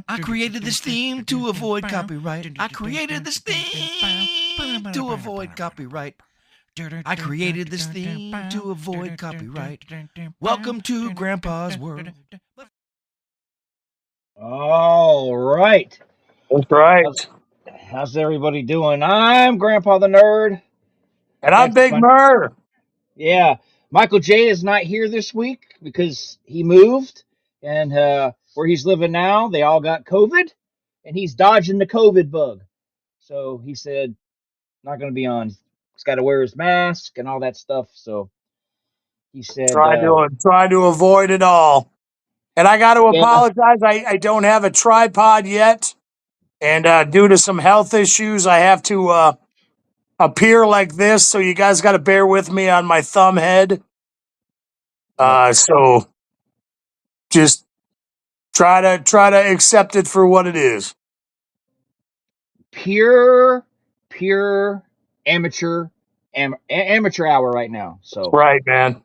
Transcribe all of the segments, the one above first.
I created this theme to avoid copyright. I created this theme to avoid copyright. I created this theme to avoid copyright. Welcome to Grandpa's World. All right. That's right. How's everybody doing? I'm Grandpa the Nerd. And I'm Next, Big Murr. yeah, Michael J is not here this week because he moved, and where he's living now, they all got COVID, and he's dodging the COVID bug. So he said, not going to be on. He's got to wear his mask and all that stuff. So he said, Try to avoid it all. And I got to yeah, apologize. I don't have a tripod yet. And due to some health issues, I have to appear like this. So you guys got to bear with me on my thumb head. yep, So just try to accept it for what it is. pure, pure amateur, amateur hour right now. So. Right, man.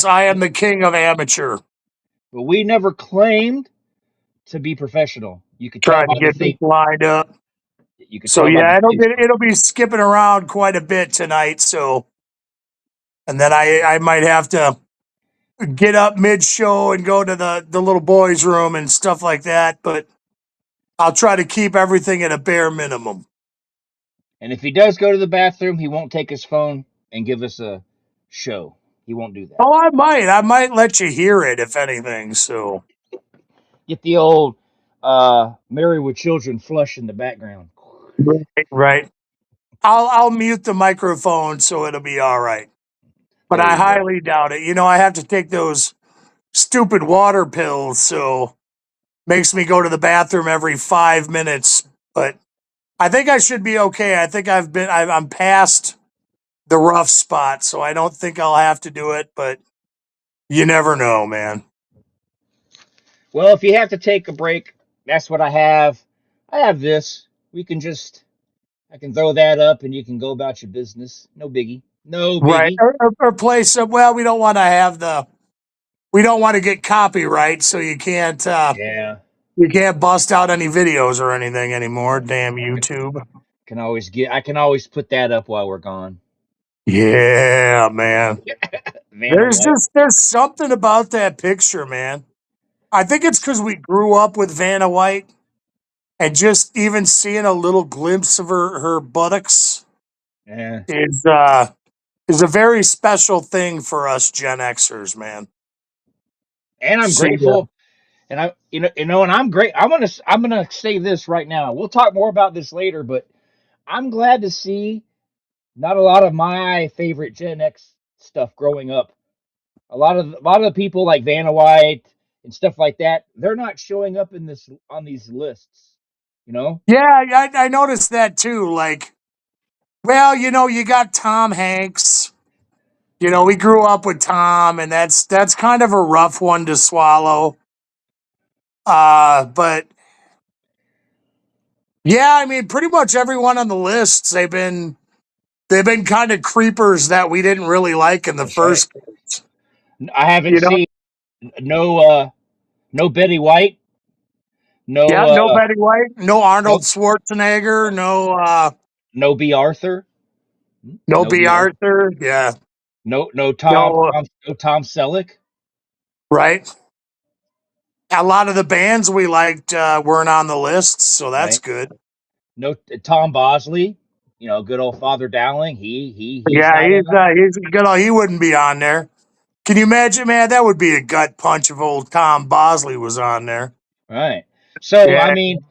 I am the king of amateur. But we never claimed to be professional. You could tell Trying to by the get this theme. lined up. You could So tell by the yeah, theme. it'll be skipping around quite a bit tonight. So, and then I might have to get up mid show and go to the little boys' room and stuff like that. But I'll try to keep everything at a bare minimum. And if he does go to the bathroom, he won't take his phone and give us a show. He won't do that. Oh, I might let you hear it if anything. So Get the old Married with Children flush in the background. right, I'll mute the microphone so it'll be all right. But There I you go. highly doubt it. I have to take those stupid water pills, so makes me go to the bathroom every 5 minutes. But I think I should be okay. I think I'm past the rough spot, so I don't think I'll have to do it. But you never know, man. Well, if you have to take a break, that's what I have. I have this. I can throw that up and you can go about your business. No biggie. No Right. biggie. Or play some. Well, we don't want to get copyright, so Yeah. you can't bust out any videos or anything anymore. Damn YouTube. I can always put that up while we're gone. Yeah, man. Vanna White. There's something about that picture, man. I think it's because we grew up with Vanna White, and just even seeing a little glimpse of her buttocks Yeah. is is a very special thing for us Gen Xers, man. And I'm See, grateful. And and I'm great. I'm gonna say this right now. We'll talk more about this later, but I'm glad to see not a lot of my favorite Gen X stuff growing up. A lot of the people like Vanna White and stuff like that, they're not showing up in this on these lists. You know? yeah, I noticed that too. Like, well, you got Tom Hanks. We grew up with Tom, and that's kind of a rough one to swallow. But yeah, I mean, pretty much everyone on the lists they've been kind of creepers that we didn't really like in the That's right. first place. I haven't You know, seen no no Betty White, no yeah, no Betty White, no Arnold no Schwarzenegger, no B Arthur. no No B B Arthur. Arthur, yeah, No no, Tom Selleck. right. A lot of the bands we liked weren't on the list, so that's Right. good. No Tom Bosley. Good old Father Dowling. He's Yeah, not on. he's good. He wouldn't be on there. Can you imagine, man? That would be a gut punch if old Tom Bosley was on there. Right. So I Yeah, mean,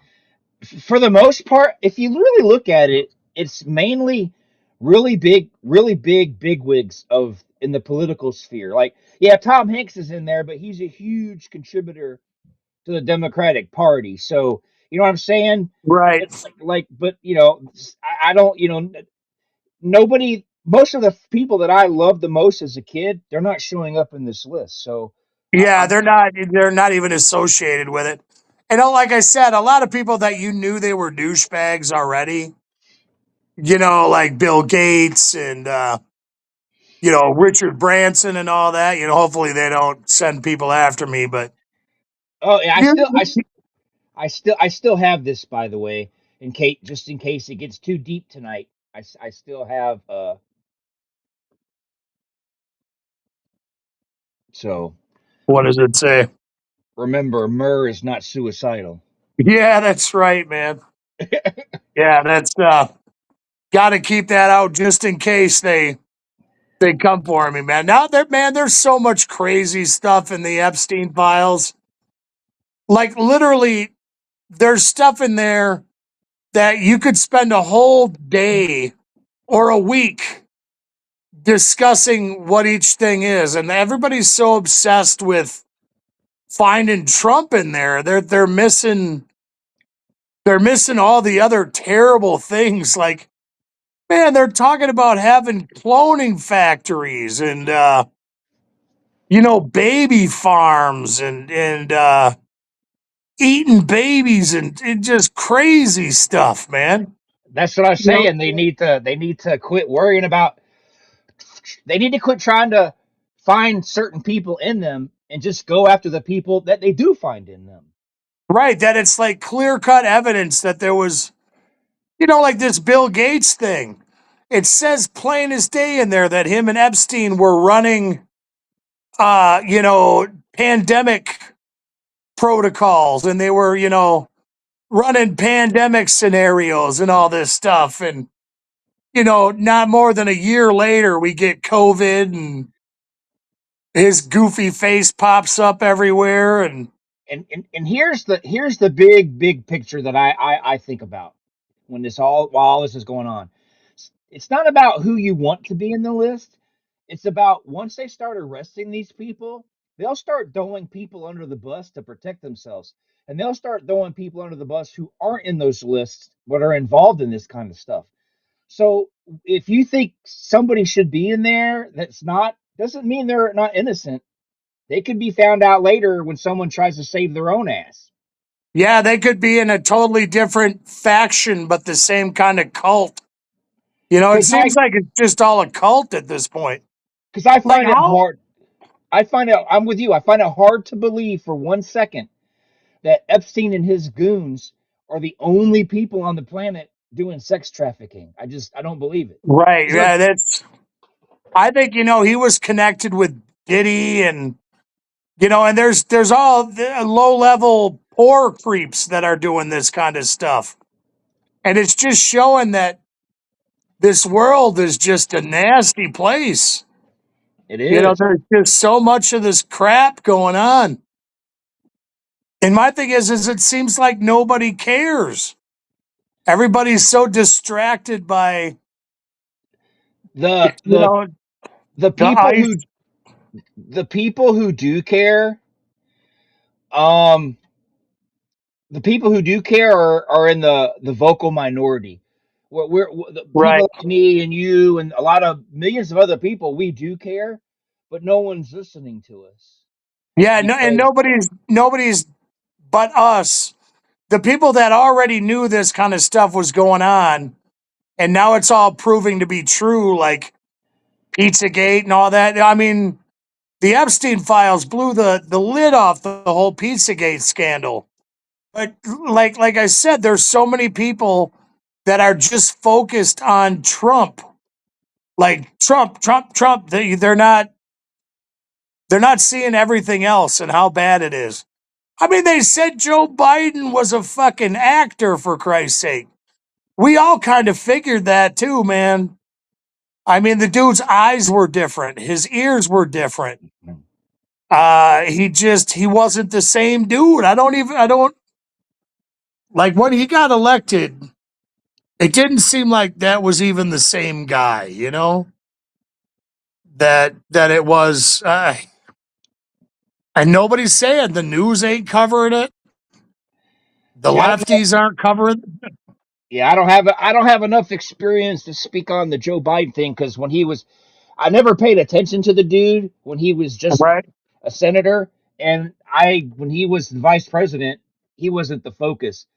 for the most part, if you really look at it, it's mainly really big wigs of in the political sphere. Like, yeah, Tom Hanks is in there, but he's a huge contributor to the Democratic Party. So you know what I'm saying? right. But but I don't. Nobody. Most of the people that I loved the most as a kid, they're not showing up in this list. So Yeah, I'm they're not even associated with it. And like I said, a lot of people that you knew they were douchebags already, like Bill Gates and Richard Branson and all that. Hopefully they don't send people after me, but Oh, yeah, You, I still have this, by the way, in case, just in case it gets too deep tonight. I still have so what does it say? remember, Murr is not suicidal. Yeah, that's right, man. Yeah, that's got to keep that out just in case they come for me, man. Now there, man, there's so much crazy stuff in the Epstein files. Like literally, there's stuff in there that you could spend a whole day or a week discussing what each thing is, and everybody's so obsessed with finding Trump in there. They're missing all the other terrible things. Like, man, they're talking about having cloning factories and baby farms and eating babies and just crazy stuff, man. That's what I'm You know, saying. They need to quit worrying about. They need to quit trying to find certain people in them and just go after the people that they do find in them. right? That it's like clear cut evidence that there was, like this Bill Gates thing. It says plain as day in there that him and Epstein were running, pandemic protocols and they were, running pandemic scenarios and all this stuff. And, not more than a year later, we get COVID and his goofy face pops up everywhere. And And here's the big picture that I think about when this all while all this is going on. It's not about who you want to be in the list. It's about once they start arresting these people, they'll start throwing people under the bus to protect themselves. And they'll start throwing people under the bus who aren't in those lists but are involved in this kind of stuff. So if you think somebody should be in there that's not, doesn't mean they're not innocent. They could be found out later when someone tries to save their own ass. yeah, they could be in a totally different faction, but the same kind of cult. It Because seems like it's just all a cult at this point. I Like, find it how? hard. I find it. I'm with you. I find it hard to believe for 1 second that Epstein and his goons are the only people on the planet doing sex trafficking. I don't believe it. Right. Because look, Yeah, I think, he was connected with Diddy and, and there's all the low level poor creeps that are doing this kind of stuff. And it's just showing that this world is just a nasty place. it is. There's just so much of this crap going on. And my thing is it seems like nobody cares. Everybody's so distracted by, The you the know, the the people ice. who the people who do care, um, the people who do care are in the vocal minority. The Right. people like me and you and a lot of millions of other people. We do care, but no one's listening to us Yeah, no, and because nobody's but us. The people that already knew this kind of stuff was going on, and now it's all proving to be true, like Pizzagate and all that. I mean, the Epstein files blew the lid off the whole Pizzagate scandal. But like I said, there's so many people that are just focused on Trump. Like Trump, Trump, Trump. They're not seeing everything else and how bad it is. I mean, they said Joe Biden was a fucking actor, for Christ's sake. We all kind of figured that too, man. I mean, the dude's eyes were different, his ears were different. He wasn't the same dude. I don't like when he got elected. It didn't seem like that was even the same guy, that it was. And nobody's saying the news ain't covering it. The see, I don't know. lefties aren't covering it. Yeah, I don't have enough experience to speak on the Joe Biden thing because when he was, I never paid attention to the dude when he was just Right. a senator, and I when he was the vice president, he wasn't the focus.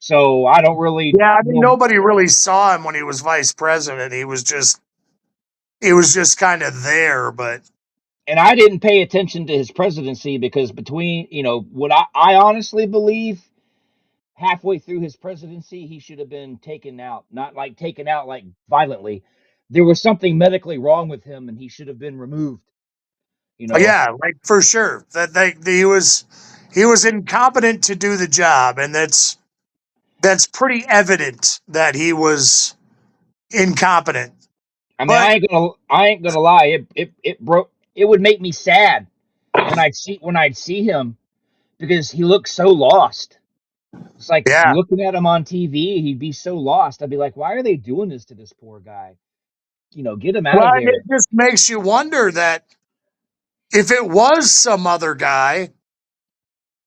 So I don't really Yeah, I mean, know. nobody really saw him when he was vice president. He was just kind of there, but and I didn't pay attention to his presidency because between, what I honestly believe, halfway through his presidency, he should have been taken out. Not like taken out like violently. There was something medically wrong with him and he should have been removed, you Oh, know. yeah, like for sure that he was incompetent to do the job, and that's pretty evident that he was incompetent. I mean, But I ain't gonna lie. It broke. It would make me sad when I'd see him because he looked so lost. It's like yeah, looking at him on TV, he'd be so lost. I'd be like, why are they doing this to this poor guy? Get him out well, of it there. just makes you wonder that if it was some other guy,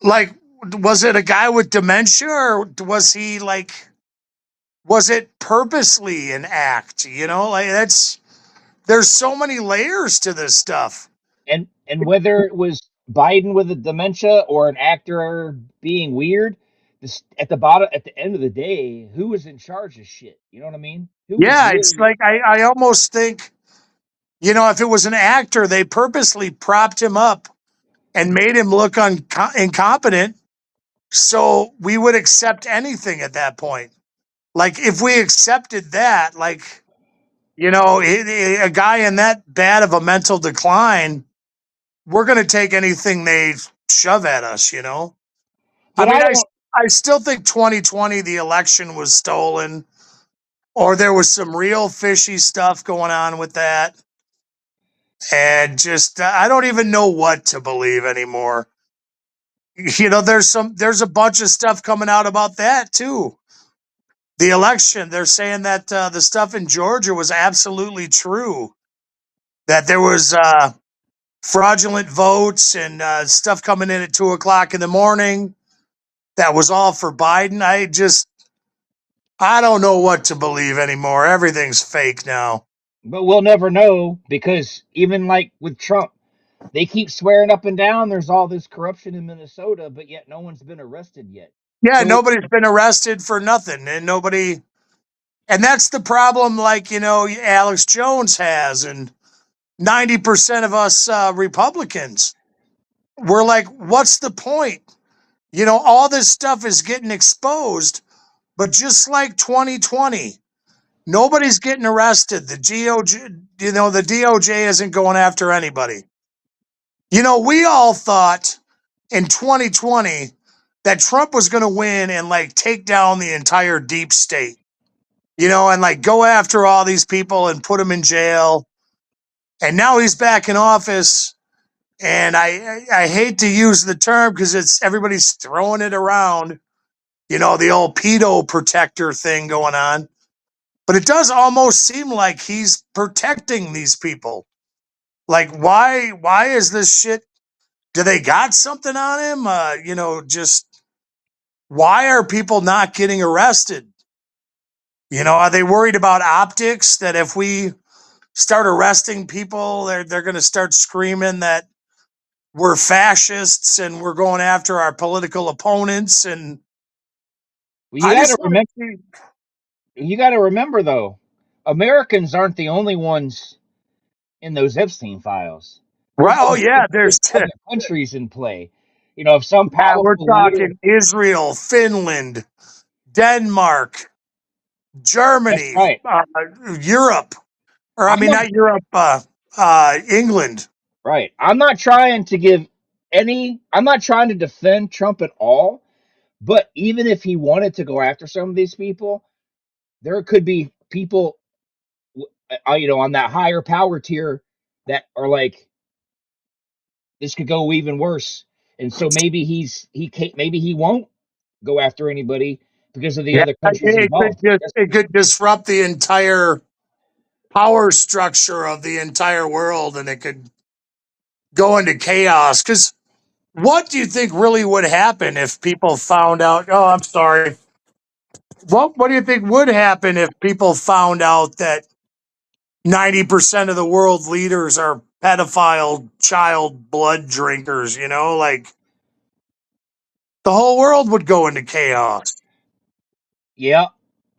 like, was it a guy with dementia, or was he like, was it purposely an act? Like that's there's so many layers to this stuff. And whether it was Biden with a dementia or an actor being weird, this at the bottom at the end of the day, who was in charge of shit? You know what I mean? Who was Yeah, it's really like I almost think, if it was an actor, they purposely propped him up and made him look incompetent, so we would accept anything at that point. Like if we accepted that, like a guy in that bad of a mental decline, we're going to take anything they shove at us. I but mean, I I don't I still think 2020 the election was stolen, or there was some real fishy stuff going on with that, and just I don't even know what to believe anymore. There's a bunch of stuff coming out about that too. The election, they're saying that the stuff in Georgia was absolutely true. That there was fraudulent votes and stuff coming in at 2 o'clock in the morning. That was all for Biden. I don't know what to believe anymore. Everything's fake now. but we'll never know because even like with Trump, they keep swearing up and down there's all this corruption in Minnesota, but yet no one's been arrested yet. Yeah, So nobody's been arrested for nothing, and that's the problem. Like Alex Jones has, and 90% of us Republicans, we're like, what's the point? All this stuff is getting exposed, but just like 2020, nobody's getting arrested. The DOJ isn't going after anybody. We all thought in 2020 that Trump was going to win and like take down the entire deep state, and like go after all these people and put them in jail. And now he's back in office. And I hate to use the term because it's everybody's throwing it around, the old pedo protector thing going on. But it does almost seem like he's protecting these people. Like, why is this shit? Do they got something on him? Just why are people not getting arrested? Are they worried about optics that if we start arresting people, they're going to start screaming that we're fascists and we're going after our political opponents? And well, I just want to see. you got to remember though, Americans aren't the only ones in those Epstein files. Right? Oh yeah, There's there's other countries in play. If some yeah, we're powerful leader, talking Israel, Finland, Denmark, that's Germany, right. Europe, or I I'm mean, not not Europe, England. right. I'm not trying to give I'm not trying to defend Trump at all. But even if he wanted to go after some of these people, there could be people, on that higher power tier that are like, this could go even worse. And so maybe maybe he won't go after anybody because of the Yeah, other countries involved. it could disrupt the entire power structure of the entire world, and it could go into chaos. Because what do you think really would happen if people found out? Oh, I'm sorry. What do you think would happen if people found out that 90% of the world's leaders are pedophile child blood drinkers? Like the whole world would go into chaos. Yeah.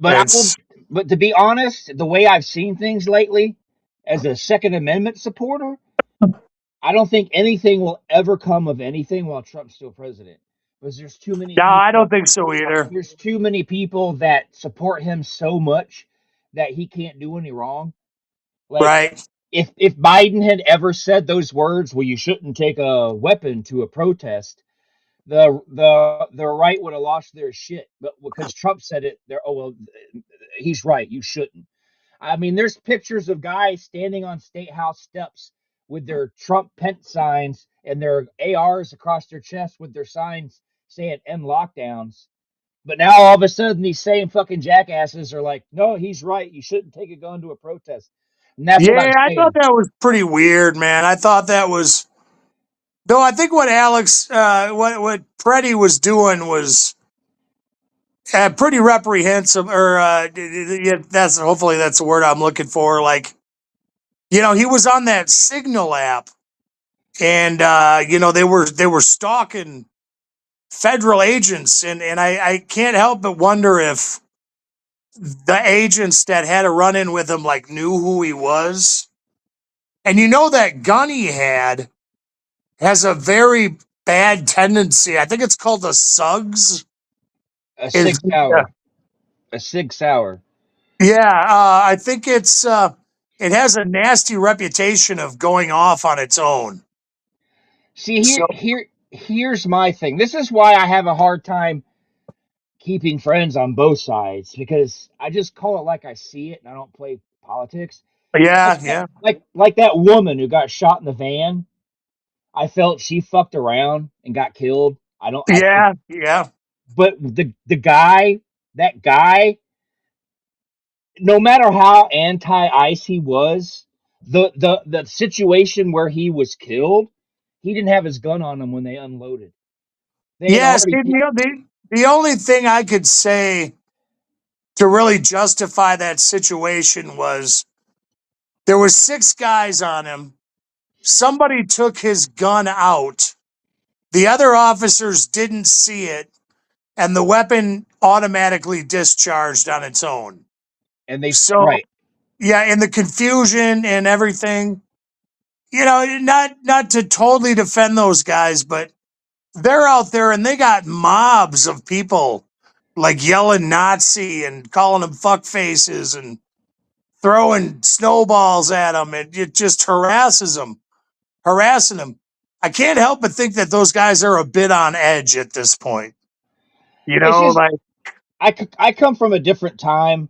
But I will It's but to be honest, the way I've seen things lately as a Second Amendment supporter, I don't think anything will ever come of anything while Trump's still president, because there's too many No, I don't people. think so either. There's too many people that support him so much that he can't do any wrong. Like Right. if Biden had ever said those words, well, you shouldn't take a weapon to a protest, the right would have lost their shit. But because Trump said it, they're, oh well, he's right. You shouldn't. I mean, there's pictures of guys standing on state house steps with their Trump Pence signs and their ARs across their chest with their signs saying "end lockdowns." But now all of a sudden, these same fucking jackasses are like, "No, he's right. You shouldn't take a gun to a protest." And that's what I'm Yeah, I thought saying. that was pretty weird, man. I thought that was though. I think what Alex, what Preddy was doing was pretty reprehensible. Or yeah, that's hopefully that's the word I'm looking for. Like, he was on that Signal app, and they were stalking federal agents, and I can't help but wonder if the agents that had a run in with him like knew who he was. And that gun he had has a very bad tendency. I think it's called the Suggs. A Is Sig Sauer, a Sig Sauer. yeah, I think it has a nasty reputation of going off on its own. See, So here's my thing. This is why I have a hard time keeping friends on both sides, because I just call it like I see it and I don't play politics. Like yeah, that, yeah, like that woman who got shot in the van. I felt she fucked around and got killed. I don't. I think, yeah, yeah, but the guy, that guy, no matter how anti-ice he was, the situation where he was killed, he didn't have his gun on him when they unloaded. They had yeah. See, already. the only thing I could say to really justify that situation was there was 6 guys on him. Somebody took his gun out. The other officers didn't see it, and the weapon automatically discharged on its own. And they So, right. yeah, in the confusion and everything, not to totally defend those guys, but they're out there and they got mobs of people like yelling Nazi and calling them fuck faces and throwing snowballs at them, and it just harassing them. I can't help but think that those guys are a bit on edge at this point. It's just Like, I come from a different time.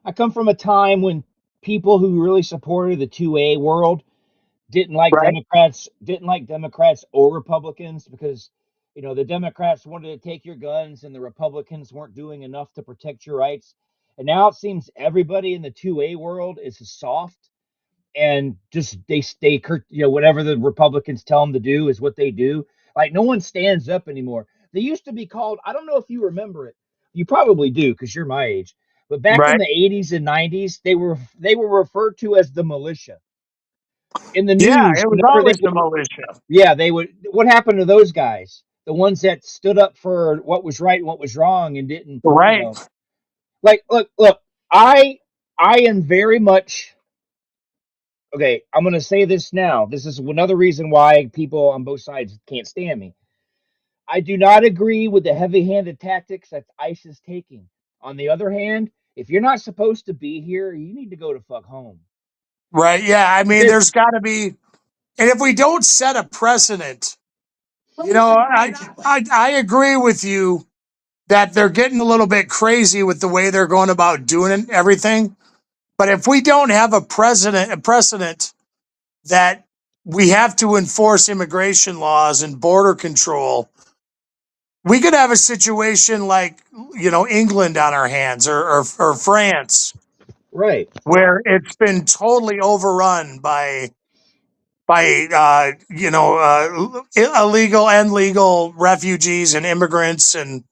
I come from a time when people who really supported the 2A world right? didn't like Democrats or Republicans, because the Democrats wanted to take your guns and the Republicans weren't doing enough to protect your rights. And now it seems everybody in the 2A world is soft and just they stay whatever the Republicans tell them to do is what they do. Like no one stands up anymore. They used to be called, I don't know if you remember it. You probably do because you're my age. But back in Right. the 80s and 90s, they were referred to as the militia in the Yeah, news it was whenever they always the would. militia. Yeah, they would. What happened to those guys? The ones that stood up for what was right and what was wrong and didn't, Right. like look. I am very much okay. I'm gonna say this now. This is another reason why people on both sides can't stand me. I do not agree with the heavy-handed tactics that ICE is taking. On the other hand, if you're not supposed to be here, you need to go to fuck home. Right. Yeah. I mean, Because there's got to be, and if we don't set a precedent, I agree with you that they're getting a little bit crazy with the way they're going about doing everything. But if we don't have a precedent that we have to enforce immigration laws and border control, we could have a situation like England on our hands, or France, right, where it's been totally overrun by illegal and legal refugees and immigrants, and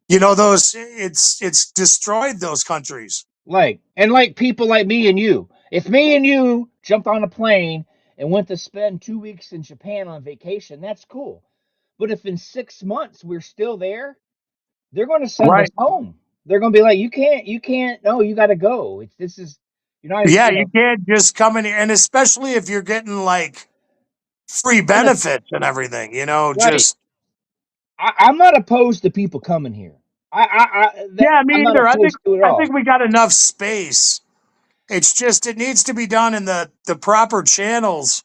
those it's destroyed those countries. like people like me and you. If me and you jumped on a plane and went to spend 2 weeks in Japan on vacation, that's cool. But if in 6 months we're still there, they're going to send us Right. home. They're going to be like, you can't. No, you got to go. This is, you're not, Yeah, you can't just come in here, and especially if you're getting like free benefits and everything, Right. just I'm not opposed to people coming here. yeah, I'm me not either. I think opposed to it at I all. think we got enough space. It's just it needs to be done in the proper channels,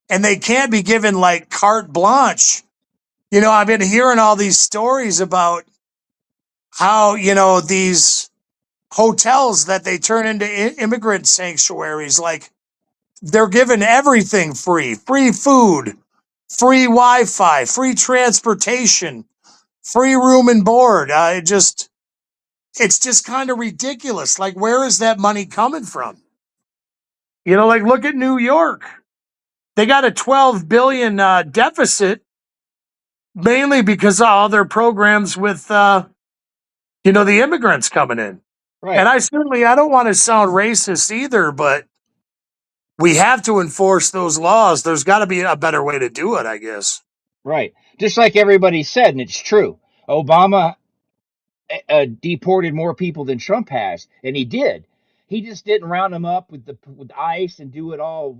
and they can't be given like carte blanche. I've been hearing all these stories about how, these hotels that they turn into immigrant sanctuaries, like they're given everything free food, free Wi-Fi, free transportation, free room and board. It's just kind of ridiculous. Like, where is that money coming from? Like look at New York. They got a 12 billion deficit, mainly because of all their programs with the immigrants coming in. And Right. I don't want to sound racist either, but we have to enforce those laws. There's got to be a better way to do it, I guess. Right. Just like everybody said, and it's true. Obama deported more people than Trump has, and he did. He just didn't round them up with ICE and do it all.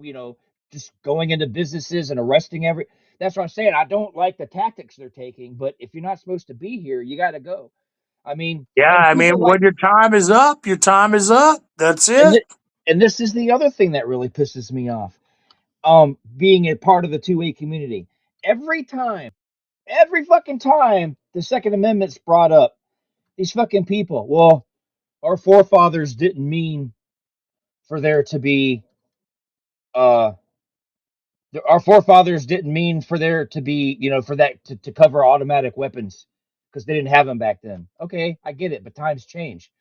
Just going into businesses and arresting every. That's what I'm saying. I don't like the tactics they're taking, but if you're not supposed to be here, you got to go. I mean, Yeah, and I mean, people like when your time is up, your time is up. That's and it. and this is the other thing that really pisses me off. Being a part of the 2A community, every time, every fucking time the Second Amendment's brought up, these fucking people. Well, our forefathers didn't mean for there to be uh our forefathers didn't mean for there to be for that to cover automatic weapons because they didn't have them back then. Okay, I get it, but times change.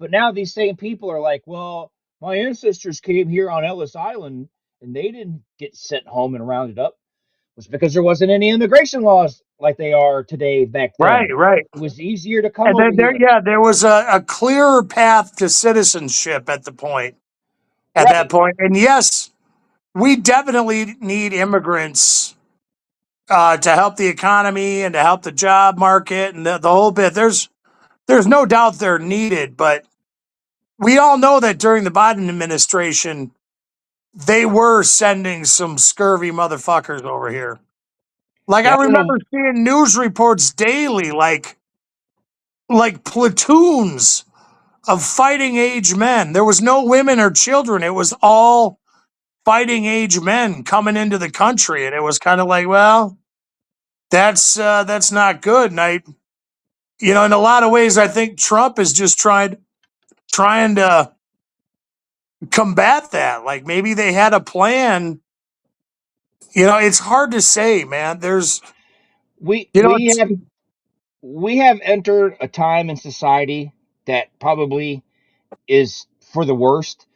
But now these same people are like, well, my ancestors came here on Ellis Island and they didn't get sent home and rounded up. It was because there wasn't any immigration laws like they are today back Right, then. right. It was easier to come And over then here. there was a clearer path to citizenship at that Right. point. And yes, we definitely need immigrants to help the economy and to help the job market and the whole bit. There's no doubt they're needed, but we all know that during the Biden administration, they were sending some scurvy motherfuckers over here. Like Yeah, I I don't know. remember seeing news reports daily, like platoons of fighting age men. There was no women or children. It was all fighting age men coming into the country, and it was kind of like, well, that's not good. And in a lot of ways, I think Trump is just trying to combat that. Like maybe they had a plan. It's hard to say, man. There's, We you know, we it's have we have entered a time in society that probably is for the worst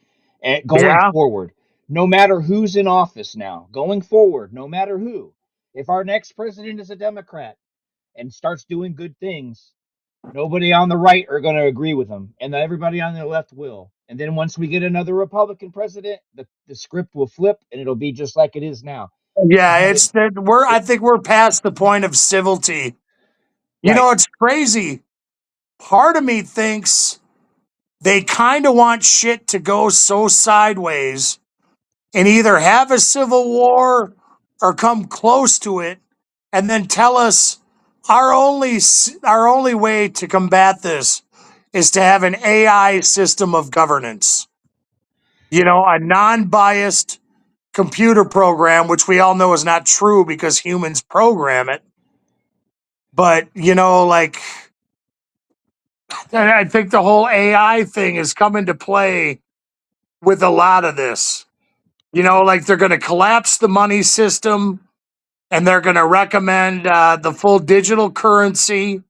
and going yeah, forward. No matter who's in office now, going forward, no matter who, if our next president is a Democrat and starts doing good things, nobody on the right are going to agree with him, and everybody on the left will. And then once we get another Republican president, the script will flip and it'll be just like it is now. This is yeah. how It's that we're. it I think we're past the point of civility. right, It's crazy. Part of me thinks they kind of want shit to go so sideways and either have a civil war or come close to it, and then tell us our only way to combat this is to have an AI system of governance. A non-biased computer program, which we all know is not true because humans program it. But like I think the whole AI thing has come into play with a lot of this. Like they're going to collapse the money system and they're going to recommend the full digital currency,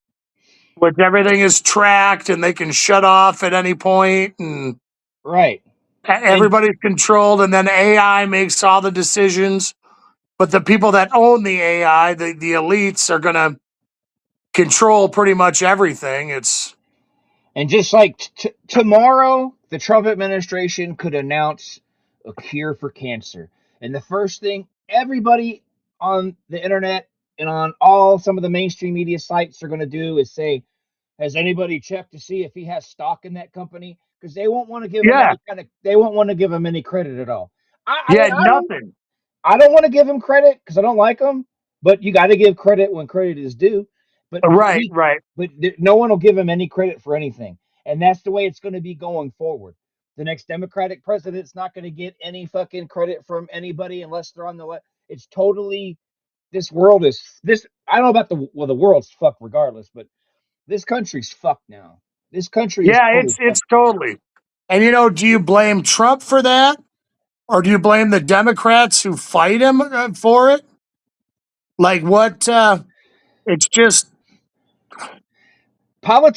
which everything is tracked and they can shut off at any point and right. And everybody's controlled. And then AI makes all the decisions. But the people that own the AI, the elites, are going to control pretty much everything. It's And just like tomorrow, the Trump administration could announce a cure for cancer. And the first thing everybody on the internet and on all some of the mainstream media sites are going to do is say, has anybody checked to see if he has stock in that company? Because they won't want to give him yeah, any kind of, they won't want to give him any credit at all. I yeah, mean, I don't, nothing. I don't want to give him credit because I don't like him, but you got to give credit when credit is due. But Right, right. no one will give him any credit for anything, and that's the way it's going to be going forward. The next Democratic president's not going to get any fucking credit from anybody unless they're on the left. It's totally this world is this. I don't know about the world's fucked regardless, but this country's fucked now. This country is Yeah, totally it's fucked. totally. And do you blame Trump for that, or do you blame the Democrats who fight him for it? Like what? It's just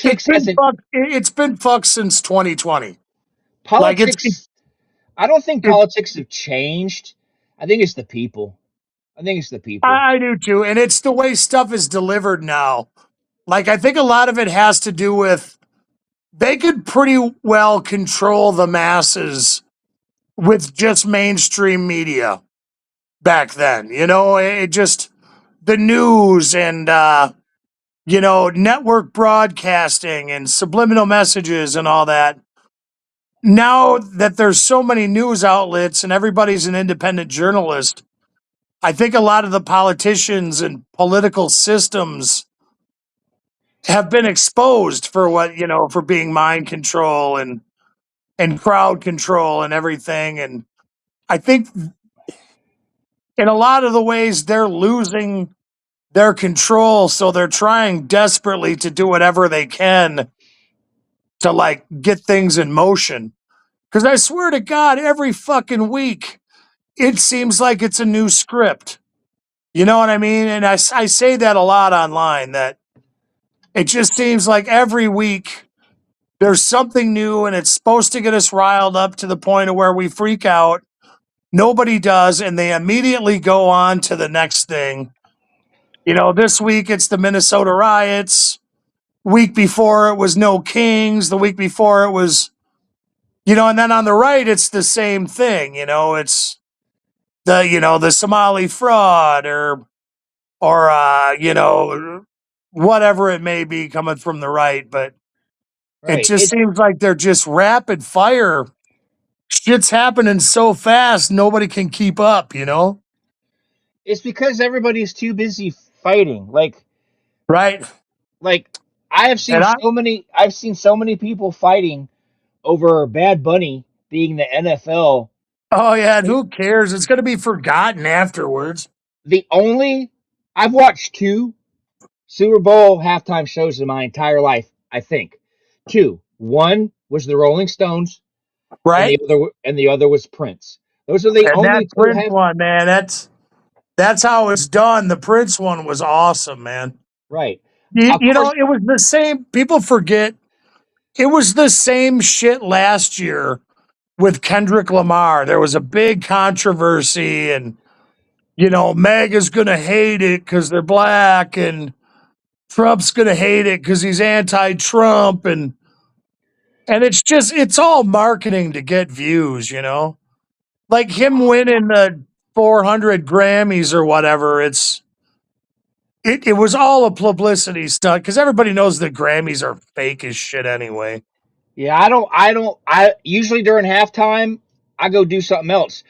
it's Politics been hasn't fucked. It's been fucked since 2020. Like politics. I don't think it, politics have changed. I think it's the people. I think it's the people. I do too, and it's the way stuff is delivered now. Like I think a lot of it has to do with they could pretty well control the masses with just mainstream media back then. It just the news and network broadcasting and subliminal messages and all that. Now that there's so many news outlets and everybody's an independent journalist, I think a lot of the politicians and political systems have been exposed for for being mind control and crowd control and everything. And I think in a lot of the ways they're losing their control. So they're trying desperately to do whatever they can to like get things in motion. Because I swear to God, every fucking week, it seems like it's a new script. You know what I mean? And I say that a lot online that it just seems like every week there's something new and it's supposed to get us riled up to the point of where we freak out. Nobody does. And they immediately go on to the next thing. This week it's the Minnesota riots. Week before it was no kings. The week before it was, and then on the right, it's the same thing. It's the Somali fraud or whatever it may be coming from the right, but it Right. just seems like they're just rapid fire. Shit's happening so fast, nobody can keep up. It's because everybody's too busy fighting. Right? Like I have seen And so many people fighting over Bad Bunny being the NFL. oh yeah, and who cares? It's going to be forgotten afterwards. The only I've watched two Super Bowl halftime shows in my entire life, I think. Two. One was the Rolling Stones and Right? the other was Prince. Those are the And that only two Prince one, man, that's how it's done. The Prince one was awesome, man. right. You, Of you know, course, it was the same. People forget it was the same shit last year with Kendrick Lamar. There was a big controversy, and Meg gonna hate it because they're black, and Trump's gonna hate it because he's anti-Trump, and it's all marketing to get views. Like him winning the 400 Grammys or whatever. It was all a publicity stunt because everybody knows the Grammys are fake as shit anyway. yeah, I usually during halftime I go do something else.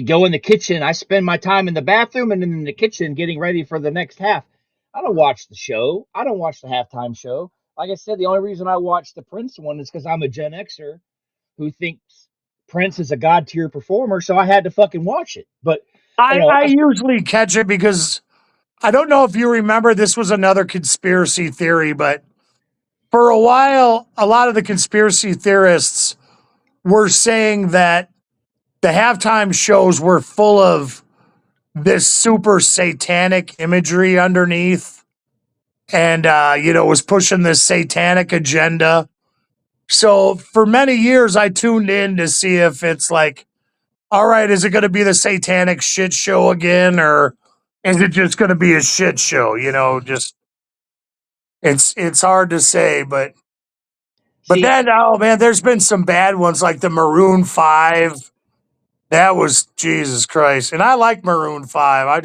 Go in the kitchen. I spend my time in the bathroom and in the kitchen getting ready for the next half. I don't watch the show. I don't watch the halftime show. Like I said, the only reason I watch the Prince one is because I'm a Gen Xer who thinks Prince is a god tier performer, so I had to fucking watch it. But you know, I usually catch it because I don't know if you remember, this was another conspiracy theory, but for a while, a lot of the conspiracy theorists were saying that the halftime shows were full of this super satanic imagery underneath and, was pushing this satanic agenda. So for many years, I tuned in to see if it's like, all right, is it going to be the satanic shit show again, or is it just going to be a shit show? Just it's hard to say, but see, then oh man, there's been some bad ones like the Maroon 5. That was Jesus Christ, and I like Maroon 5. I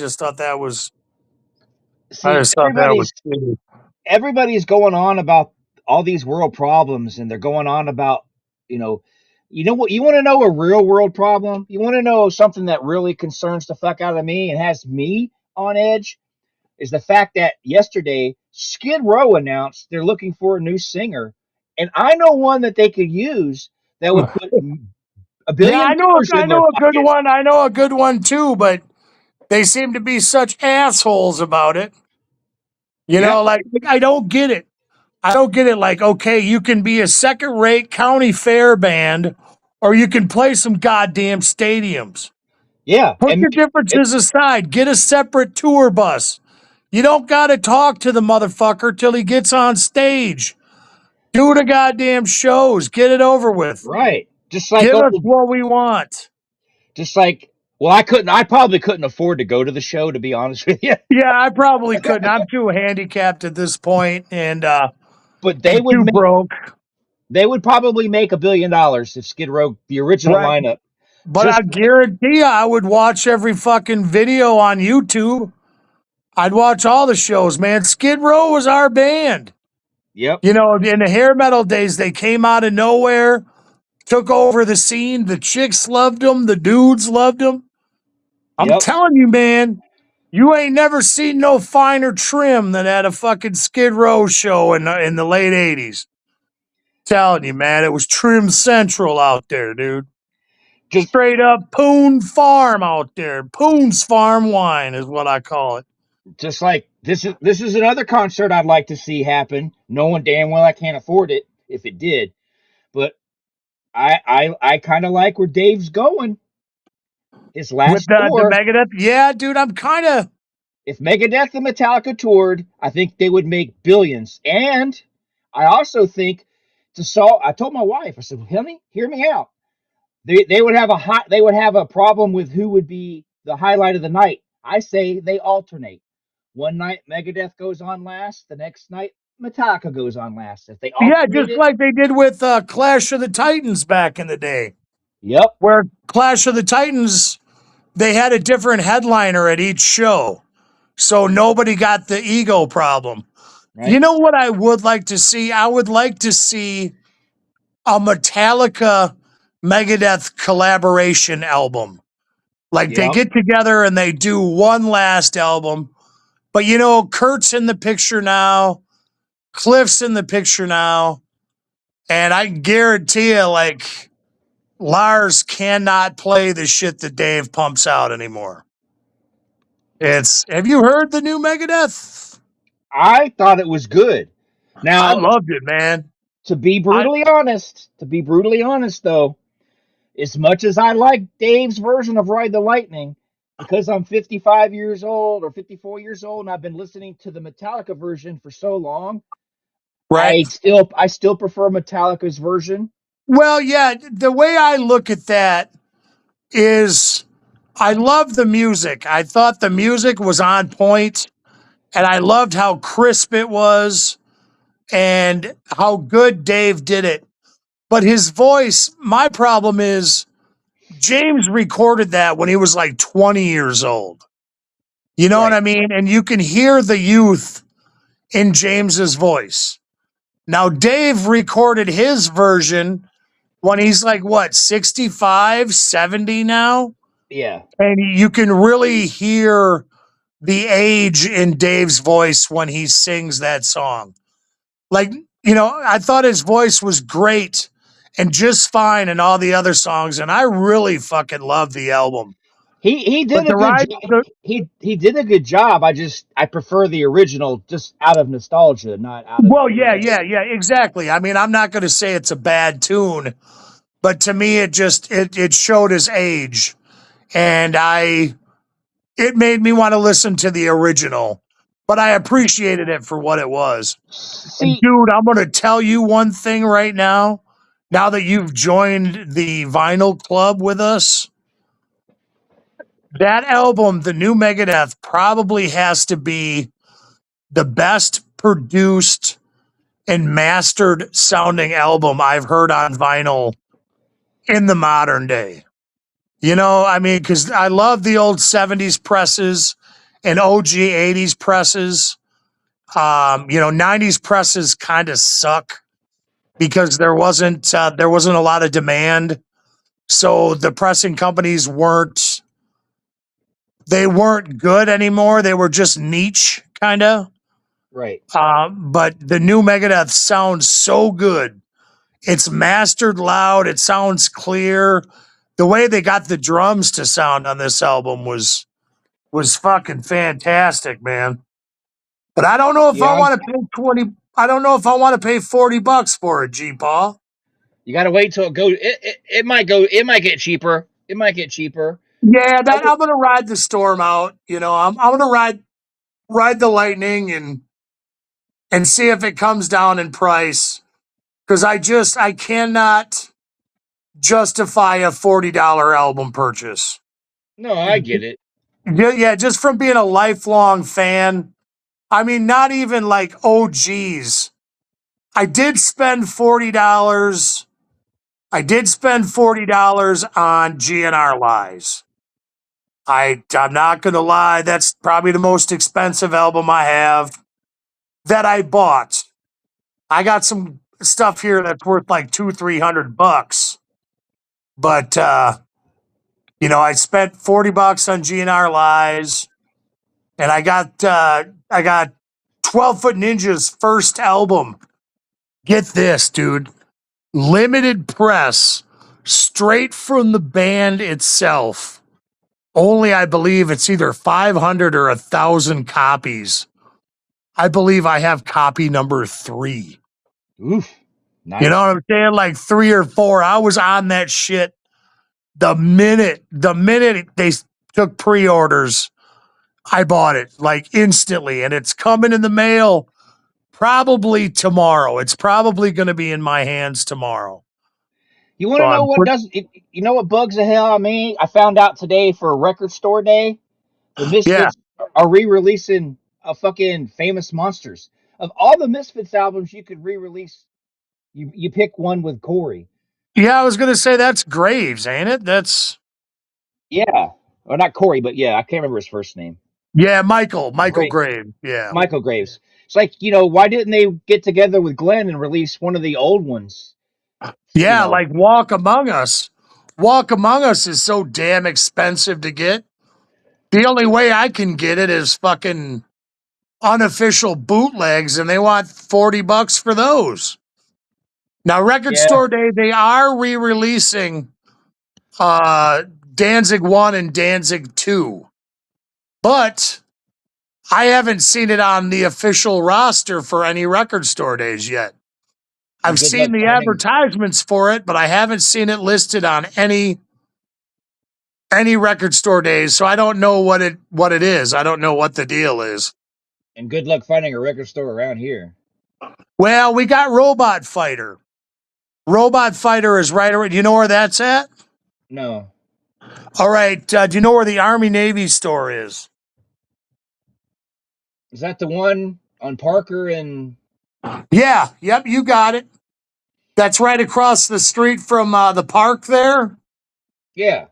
see, just thought that was shitty. everybody's going on about all these world problems, and they're going on about you know You know what? You want to know a real world problem? You want to know something that really concerns the fuck out of me and has me on edge? Is the fact that yesterday Skid Row announced they're looking for a new singer, and I know one that they could use that would put a Yeah, billion dollars I in their know a good pocket. one. I know a good one too, but they seem to be such assholes about it. You Yeah, know, like I don't get it. I don't get it. Like, okay, you can be a second-rate county fair band, or you can play some goddamn stadiums. yeah, Put and your it, differences aside. Get a separate tour bus. You don't got to talk to the motherfucker till he gets on stage. Do the goddamn shows. Get it over with. right, just like Give us old, what we want. just like. Well, I probably couldn't afford to go to the show, to be honest with you. Yeah, I probably couldn't. I'm too handicapped at this point and But I'm too broke. they would probably make $1 billion if Skid Row, the original Right. lineup, But I just like, guarantee you, I would watch every fucking video on YouTube. I'd watch all the shows, man. Skid Row was our band. yep, You know, in the hair metal days, they came out of nowhere, took over the scene. The chicks loved them. The dudes loved them. I'm yep. telling you, man, you ain't never seen no finer trim than at a fucking Skid Row show in the late 80s. Telling you, man, it was trim central out there, dude. Just Straight up Poon Farm out there. Poon's Farm wine is what I call it. just like this is another concert I'd like to see happen, knowing damn well I can't afford it if it did. But I kind of like where Dave's going. His With last the tour, Megadeth, yeah, dude, I'm kind of if Megadeth and Metallica toured, I think they would make billions. And I also think to solve. I told my wife, I said, "Honey, hear me out. They would have they would have a problem with who would be the highlight of the night. I say they alternate. One night Megadeth goes on last, the next night Metallica goes on last. If they yeah, alternate just it, like they did with Clash of the Titans back in the day, yep, where Clash of the Titans they had a different headliner at each show, so nobody got the ego problem. You right, know what I would like to see? I would like to see a Metallica Megadeth collaboration album. Like they yep. get together and they do one last album. But you know, Kurt's in the picture now, Cliff's in the picture now, and I guarantee you, like Lars cannot play the shit that Dave pumps out anymore. It's have you heard the new Megadeth? I thought it was good. I Now, loved it, man. I to be brutally honest though, as much as I like Dave's version of Ride the Lightning, because I'm 55 years old or 54 years old and I've been listening to the Metallica version for so long, right. I still prefer Metallica's version. Well, yeah, the way I look at that is I love the music. I thought the music was on point, and I loved how crisp it was and how good Dave did it. But his voice, my problem is James recorded that when he was like 20 years old. You know what Right. I mean? And you can hear the youth in James's voice. Now, Dave recorded his version when he's like, what, 65, 70 now? Yeah. And you can really hear the age in Dave's voice when he sings that song. Like, you know, I thought his voice was great and just fine in all the other songs. And I really fucking love the album. He But did a the good ride, job. He did a good job. I prefer the original just out of nostalgia, not out of well, any other. yeah, exactly. I mean, I'm not going to say it's a bad tune, but to me, it showed his age. And it made me want to listen to the original, but I appreciated it for what it was. And See, dude, I'm going to tell you one thing right now. Now that you've joined the vinyl club with us, that album, the new Megadeth, probably has to be the best produced and mastered sounding album I've heard on vinyl in the modern day. You know, I mean, because I love the old 70s presses and OG 80s presses. You know, 90s presses kind of suck. because there wasn't a lot of demand. So the pressing companies weren't good anymore. They were just niche kind of. Right. But the new Megadeth sounds so good. It's mastered loud. It sounds clear. The way they got the drums to sound on this album was fucking fantastic, man. But I don't know if I Yeah, want to pay 20. I don't know if I want to pay $40 for it, G Paul. you got to wait till it goes. It might go. It might get cheaper. It might get cheaper. Yeah, I that would, I'm gonna ride the storm out. You know, I'm gonna ride the lightning and see if it comes down in price. Because I cannot justify a $40 album purchase. no, I get it. Yeah, just from being a lifelong fan. I mean, not even like, oh geez. I did spend $40. I did spend $40 on GNR Lies. I'm not gonna lie, that's probably the most expensive album I have that I bought. I got some stuff here that's worth like $200-300, but I spent $40 on GNR Lies, and I got 12 Foot Ninja's first album. Get this, dude. Limited press, straight from the band itself. Only, I believe it's either 500 or 1,000 copies. I believe I have copy number 3. Oof, You know nice. what I'm saying? Like 3 or 4. I was on that shit the minute they took pre-orders. I bought it like instantly, and it's coming in the mail probably tomorrow. It's probably going to be in my hands tomorrow. You want So to know I'm what does? You know what bugs the hell out of me? I found out today for Record Store Day, the yeah, Misfits are re-releasing a fucking Famous Monsters. Of all the Misfits albums you could re-release, you pick one with Corey. yeah. I was going to say that's Graves, ain't it? That's Yeah, or not Corey, but yeah, I can't remember his first name. yeah, Michael Great, Graves. Yeah, Michael Graves. It's like, why didn't they get together with Glenn and release one of the old ones? You yeah. know, Like Walk Among Us. Walk Among Us is so damn expensive to get. The only way I can get it is fucking unofficial bootlegs, and they want $40 for those. Now, Record yeah, Store Day, they are re-releasing uh, Danzig 1 and Danzig 2, but I haven't seen it on the official roster for any Record Store Days yet. and I've good seen luck the finding. advertisements for it, but I haven't seen it listed on any Record Store Days, so I don't know what it is. I don't know what the deal is. And good luck finding a record store around here. Well, we got Robot Fighter. Robot Fighter is right around. Do you know where that's at? No, All right. Do you know where the Army Navy store is? is that the one on Parker and? Yeah. Yep. You got it. That's right across the street from the park there. Yeah,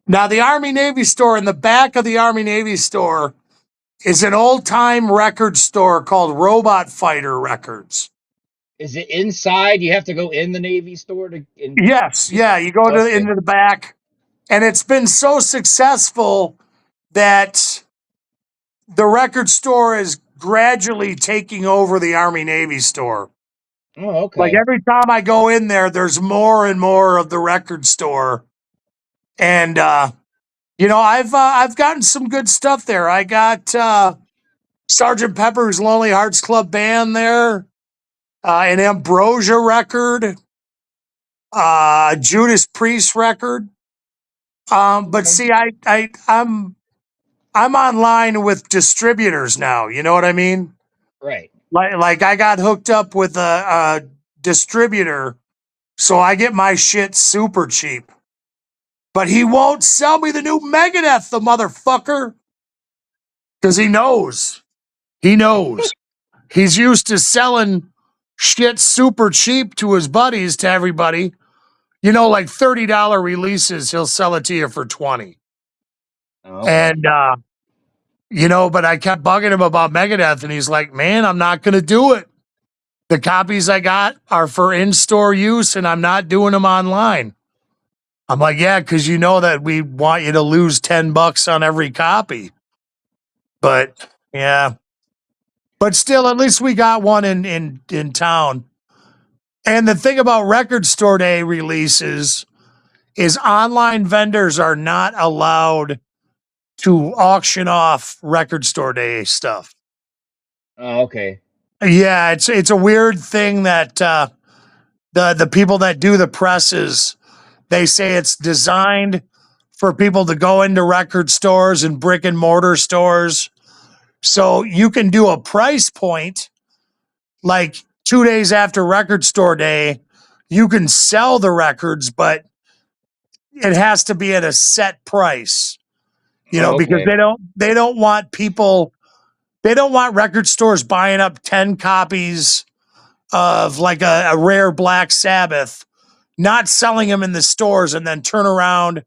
Now, the Army Navy store, in the back of the Army Navy store, is an old time record store called Robot Fighter Records. is it inside? You have to go in the Navy store to. Yes. Yeah. You go Okay, into the back, and it's been so successful that the record store is gradually taking over the Army Navy store. oh, Like okay, every time I go in there, there's more and more of the record store, and I've gotten some good stuff there. I got Sergeant Pepper's Lonely Hearts Club Band there, an Ambrosia record, Judas Priest record. But okay, see, I'm online with distributors now. You know what I mean? right. Like I got hooked up with a distributor, so I get my shit super cheap. But he won't sell me the new Megadeth, the motherfucker, because he knows. He knows. He's used to selling shit super cheap to his buddies, to everybody. Like $30 releases, he'll sell it to you for 20. Oh, okay. And but I kept bugging him about Megadeth, and he's like, "Man, I'm not gonna do it." The copies I got are for in-store use, and I'm not doing them online. I'm like, yeah, because you know that we want you to lose $10 on every copy. But yeah, but still, at least we got one in town. And the thing about Record Store Day releases is online vendors are not allowed to auction off Record Store Day stuff. Oh, okay. Yeah, it's a weird thing that the people that do the presses, they say it's designed for people to go into record stores and brick and mortar stores. So you can do a price point like 2 days after Record Store Day, you can sell the records, but it has to be at a set price, Oh, because okay. they don't want people, they don't want record stores buying up 10 copies of like a rare Black Sabbath, not selling them in the stores and then turn around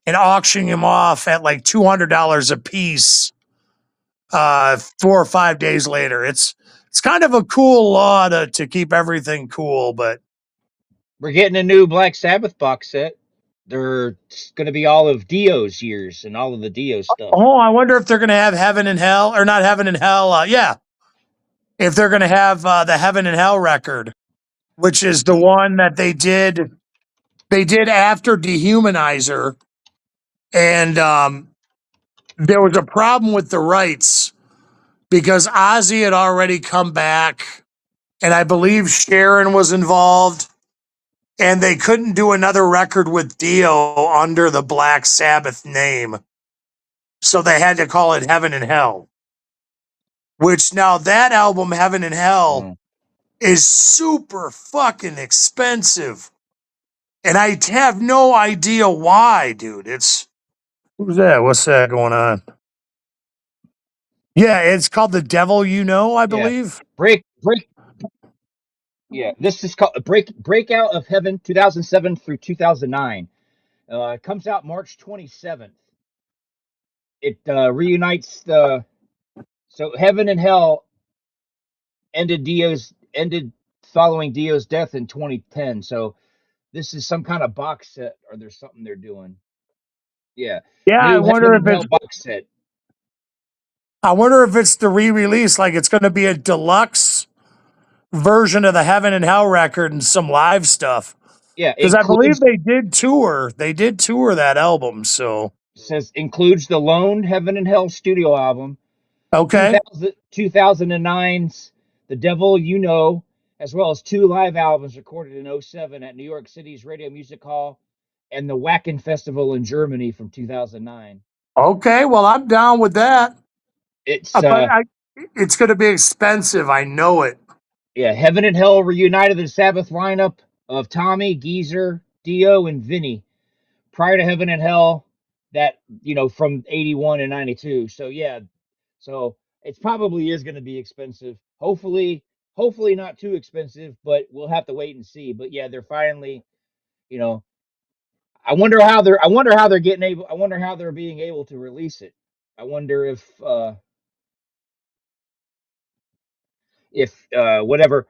and auctioning them off at like $200 a piece 4 or 5 days later. It's kind of a cool law to keep everything cool, but We're getting a new Black Sabbath box set. They're going to be all of Dio's years and all of the Dio stuff. oh, I wonder if they're going to have Heaven and Hell, or not Heaven and Hell. Yeah, if they're going to have the Heaven and Hell record, which is the one that they did after Dehumanizer, and there was a problem with the rights because Ozzy had already come back, and I believe Sharon was involved, and they couldn't do another record with Dio under the Black Sabbath name, so they had to call it Heaven and Hell. Which now that album, Heaven and Hell, Oh. is super fucking expensive. And I have no idea why, dude. It's who's that? What's that going on? Yeah, it's called The Devil You Know, I Yeah. believe. Break. Yeah, this is called Breakout of Heaven, 2007 through 2009. It comes out March 27th. It reunites the so Heaven and Hell ended following Dio's death in 2010. So this is some kind of box set, or there's something they're doing. Yeah, Yeah, new Heaven and Hell box set. I wonder if it's the re-release, like it's gonna be a deluxe version of the Heaven and Hell record and some live stuff. Yeah, Because I believe includes they did tour. They did tour that album. So says includes the Lone Heaven and Hell studio album, okay. 2009's The Devil You Know, as well as two live albums recorded in '07 at New York City's Radio Music Hall and the Wacken Festival in Germany from 2009. Okay, well, I'm down with that. It's But it's going to be expensive. I know it. yeah, Heaven and Hell reunited the Sabbath lineup of Tommy, Geezer, Dio, and Vinny prior to Heaven and Hell, that from '81 and '92. So yeah, so it probably is going to be expensive. Hopefully not too expensive, but we'll have to wait and see. But yeah, they're finally, you know, I wonder how they're getting able. I wonder how they're being able to release it. I wonder if whatever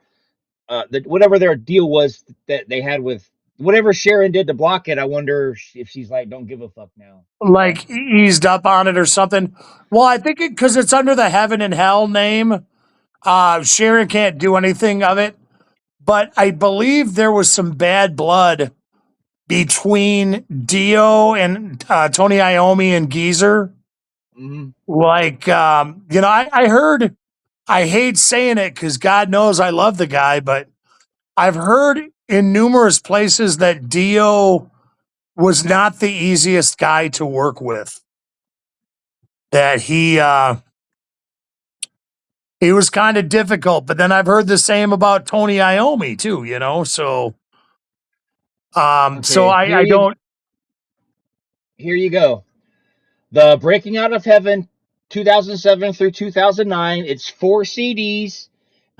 their deal was that they had with whatever Sharon did to block it. I wonder if she's like, don't give a fuck now. Like eased up on it or something. Well, I think because it's under the Heaven and Hell name, Sharon can't do anything of it. But I believe there was some bad blood between Dio and Tony Iommi and Geezer. Mm-hmm. Like, I heard, I hate saying it because God knows I love the guy, but I've heard in numerous places that Dio was not the easiest guy to work with. That he was kind of difficult, but then I've heard the same about Tony Iommi too, so Okay, I don't. here you go. The Breaking Out of Heaven, 2007 through 2009. It's 4 CDs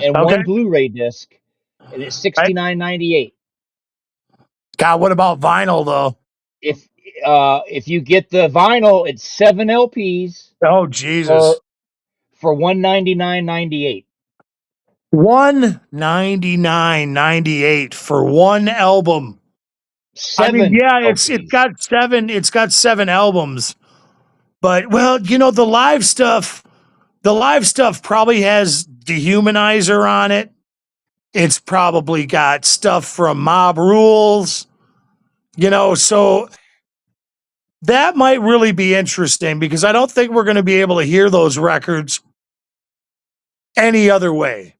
and Okay. one Blu-ray disc, and it's Right. $69.98. God, what about vinyl though? If if you get the vinyl, it's 7 LPs Oh for Jesus. for $199.98. $199.98 for one album. I mean, 7 yeah, LPs. it's got 7 albums. But well, the live stuff probably has Dehumanizer on it. It's probably got stuff from Mob Rules, so that might really be interesting because I don't think we're going to be able to hear those records any other way.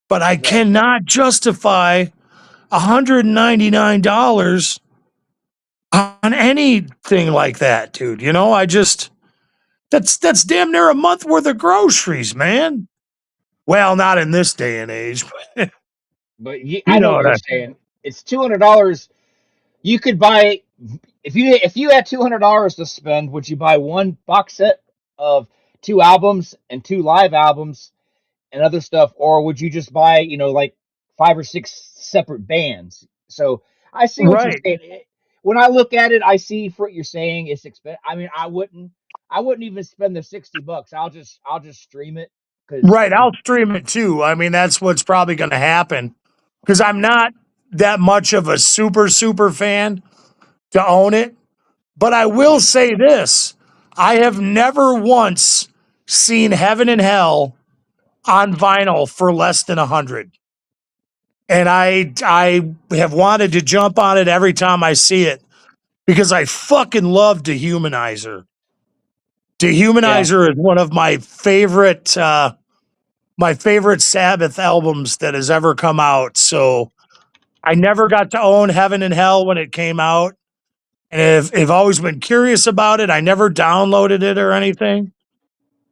But I Right. cannot justify $199 on anything like that, dude. That's damn near a month worth of groceries, man. Well, not in this day and age, but But you I know know what what you're I saying. It's $200. You could buy if you had $200 to spend, would you buy one box set of 2 albums and 2 live albums and other stuff, or would you just buy like 5 or 6 separate bands? So I see what you're right. saying. When I look at it, I see for what you're saying. It's expensive. I mean, I wouldn't even spend the $60. I'll just stream it because Right, I'll stream it too. I mean, that's what's probably going to happen because I'm not that much of a super fan to own it. But I will say this: I have never once seen Heaven and Hell on vinyl for less than 100, and I have wanted to jump on it every time I see it because I fucking love Dehumanizer. yeah, Dehumanizer is one of my favorite Sabbath albums that has ever come out. So I never got to own Heaven and Hell when it came out. And have always been curious about it. I never downloaded it or anything.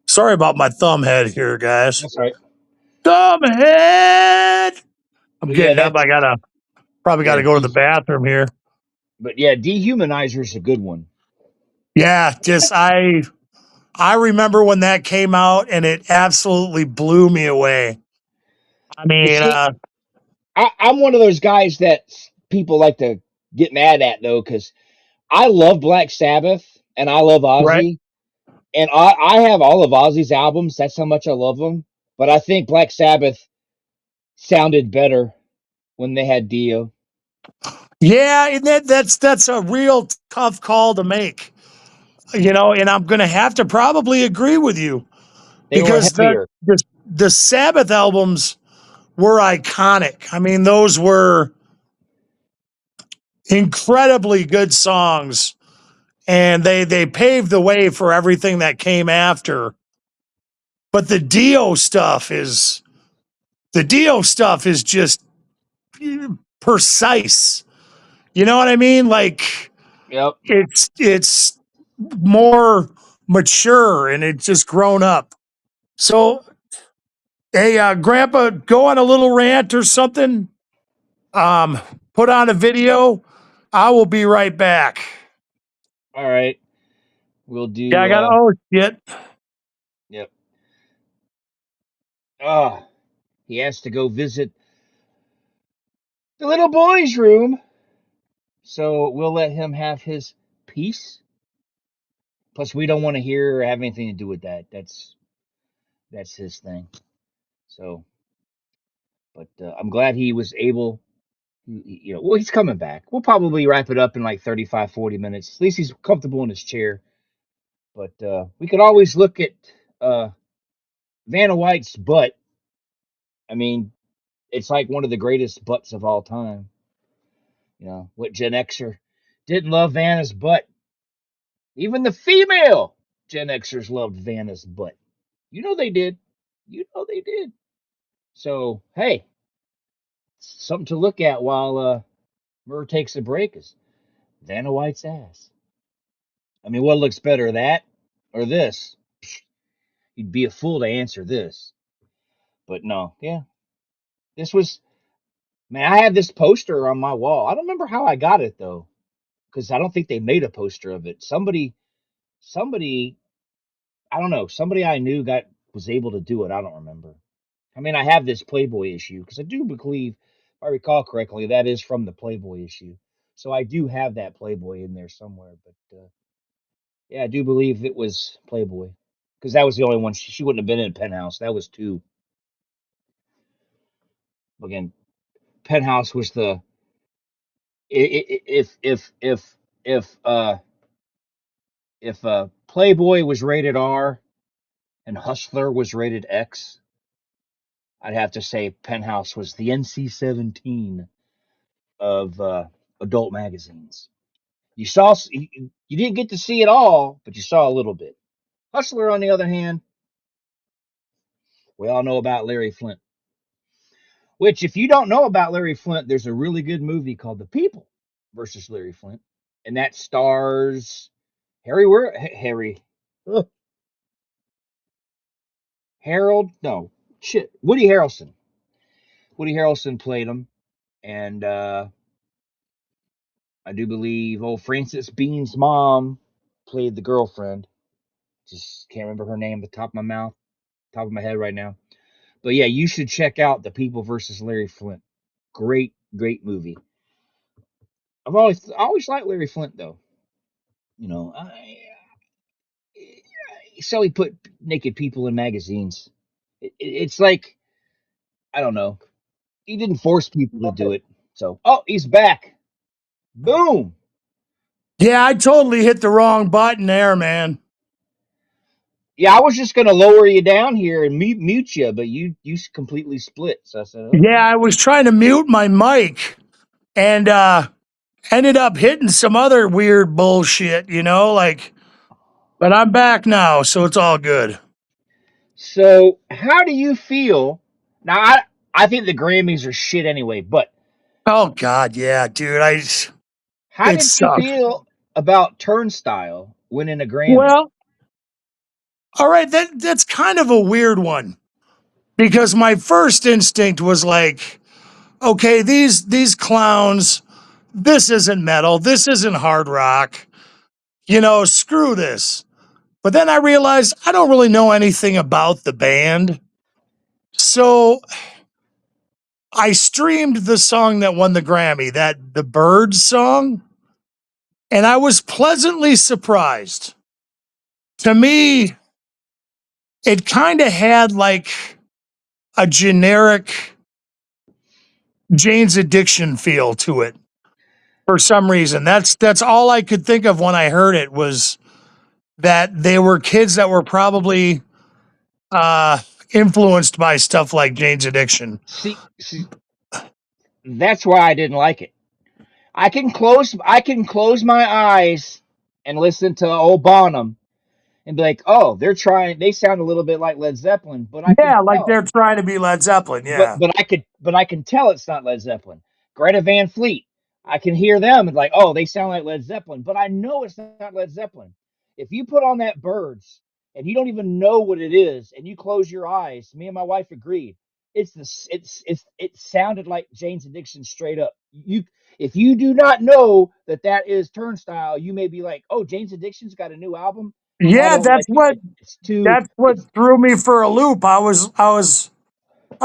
Sorry about my thumb head here, guys. that's right. Thumb head. I'm But yeah, getting up. that's I gotta probably yeah, gotta go to the bathroom here. but yeah, Dehumanizer is a good one. Yeah, I remember when that came out and it absolutely blew me away. I You mean, see, I'm one of those guys that people like to get mad at though, because I love Black Sabbath and I love right? Ozzy, and I have all of Ozzy's albums. That's how much I love them. But I think Black Sabbath sounded better when they had Dio. Yeah, and that's a real tough call to make. And I'm going to have to probably agree with you They were because heavier. the Sabbath albums were iconic. I mean, those were incredibly good songs, and they paved the way for everything that came after. But the Dio stuff is just precise. You know what I mean? Like Yep. it's more mature and it's just grown up. So, hey, Grandpa, go on a little rant or something. Um, put on a video. I will be right back. All right. We'll Yeah, do. I got. Oh shit. Yep. Ah, he has to go visit the little boy's room, so we'll let him have his piece. Plus, we don't want to hear or have anything to do with that. That's his thing. So, but I'm glad he was able. Well, he's coming back. We'll probably wrap it up in like 35, 40 minutes. At least he's comfortable in his chair. But we could always look at uh, Vanna White's butt. I mean, it's like one of the greatest butts of all time. What Gen Xer didn't love Vanna's butt? Even the female Gen Xers loved Vanna's butt. They did. They did. So, hey, something to look at while Murr takes a break is Vanna White's ass. I mean, what looks better, that or this? You'd be a fool to answer this. But no, yeah. This was, man, I had this poster on my wall. I don't remember how I got it, though, because I don't think they made a poster of it. Somebody, I don't know, somebody I knew was able to do it. I don't remember. I mean, I have this Playboy issue because I do believe, if I recall correctly, that is from the Playboy issue. So I do have that Playboy in there somewhere. But yeah, I do believe it was Playboy because that was the only one. She wouldn't have been in Penthouse. That was two. Again, Penthouse was the if Playboy was rated R and Hustler was rated X, I'd have to say Penthouse was the NC-17 of adult magazines. You didn't get to see it all, but you saw a little bit. Hustler, on the other hand, we all know about Larry Flint. Which, if you don't know about Larry Flint, there's a really good movie called The People versus Larry Flint, and that stars Harry, ugh, Harold, no, shit, Woody Harrelson. Woody Harrelson played him, and I do believe old Frances Bean's mom played the girlfriend. Just can't remember her name at the top of my head right now. But yeah, you should check out The People versus Larry Flint. Great, great movie. I always liked Larry Flint though. You know, so he put naked people in magazines. It's like I don't know. He didn't force people to do it. So, oh, he's back. Boom. Yeah, I totally hit the wrong button there, man. Yeah, I was just gonna lower you down here and mute you, but you completely split. So I said, okay. Yeah, I was trying to mute my mic and ended up hitting some other weird bullshit, like, but I'm back now, so it's all good. So, how do you feel? Now, I think the Grammys are shit anyway, but Oh God, yeah, dude, how it did you sucked. feel about Turnstile winning a Grammy? Well, all right, that's kind of a weird one because my first instinct was like, okay, these clowns, this isn't metal, this isn't hard rock, screw this. But then I realized I don't really know anything about the band. So I streamed the song that won the Grammy, that the Birds song, and I was pleasantly surprised. To me, it kind of had like a generic Jane's Addiction feel to it for some reason. That's all I could think of when I heard it was that they were kids that were probably uh influenced by stuff like Jane's Addiction. See, that's why I didn't like it. I can close my eyes and listen to old Bonham and be like, oh, they sound a little bit like Led Zeppelin, but I can Yeah, like tell. they're trying to be Led Zeppelin. Yeah. But I can tell it's not Led Zeppelin. Greta Van Fleet, I can hear them and like, oh, they sound like Led Zeppelin, but I know it's not Led Zeppelin. If you put on that Birds and you don't even know what it is and you close your eyes, me and my wife agreed. It sounded like Jane's Addiction straight up. If you do not know that is Turnstile, you may be like, oh, Jane's Addiction's got a new album. I'm not Yeah, over that's like what it's too that's what it's threw me for a loop. I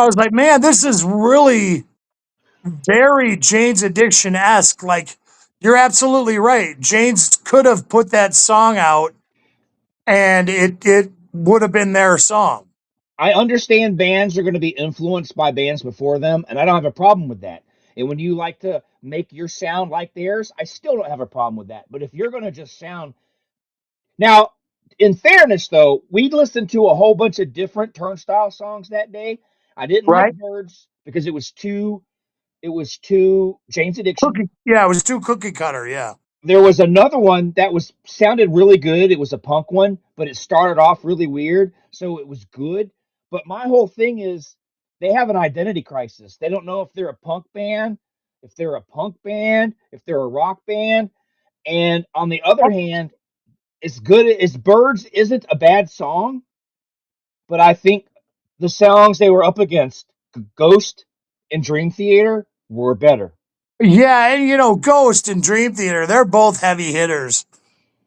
was like, man, this is really very Jane's Addiction esque. Like, you're absolutely right. Jane's could have put that song out, and it would have been their song. I understand bands are going to be influenced by bands before them, and I don't have a problem with that. And when you like to make your sound like theirs, I still don't have a problem with that. But if you're going to just sound now, in fairness, though, we listened to a whole bunch of different Turnstile songs that day. I didn't like Right? Birds because it was too Jane's Addiction. Cookie. Yeah, it was too cookie cutter. Yeah. There was another one that was sounded really good. It was a punk one, but it started off really weird, so it was good. But my whole thing is they have an identity crisis. They don't know if they're a punk band, if they're a rock band. And on the other hand, as good as Birds isn't a bad song, but I think the songs they were up against, Ghost and Dream Theater, were better. Yeah, and Ghost and Dream Theater, they're both heavy hitters.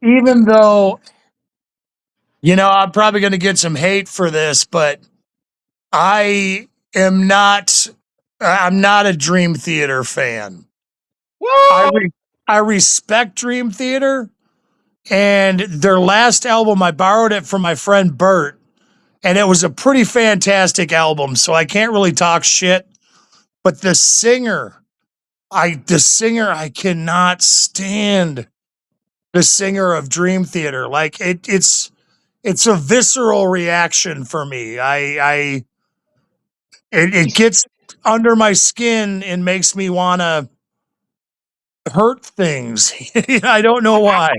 Even though, I'm probably going to get some hate for this, but I am not I'm not a Dream Theater fan. I What? re- I respect Dream Theater and their last album I borrowed it from my friend Bert and it was a pretty fantastic album, so I can't really talk shit but the singer, I cannot stand the singer of Dream Theater. Like it's a visceral reaction for me. It He's gets under my skin and makes me want to hurt things. I don't know I, why.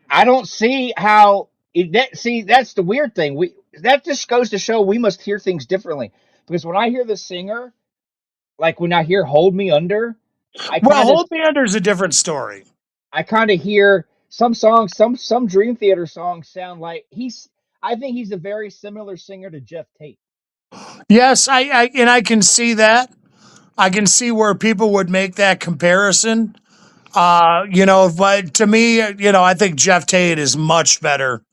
I don't see how that's the weird thing. We that just goes to show we must hear things differently. Because when I hear the singer, like when I hear "Hold Me Under," I Well, kind of Hold Me Under is a different story. I kind of hear some songs, some Dream Theater songs sound like he's. I think he's a very similar singer to Jeff Tate. Yes, I can see that. I can see where people would make that comparison. But to me, I think Jeff Tate is much better.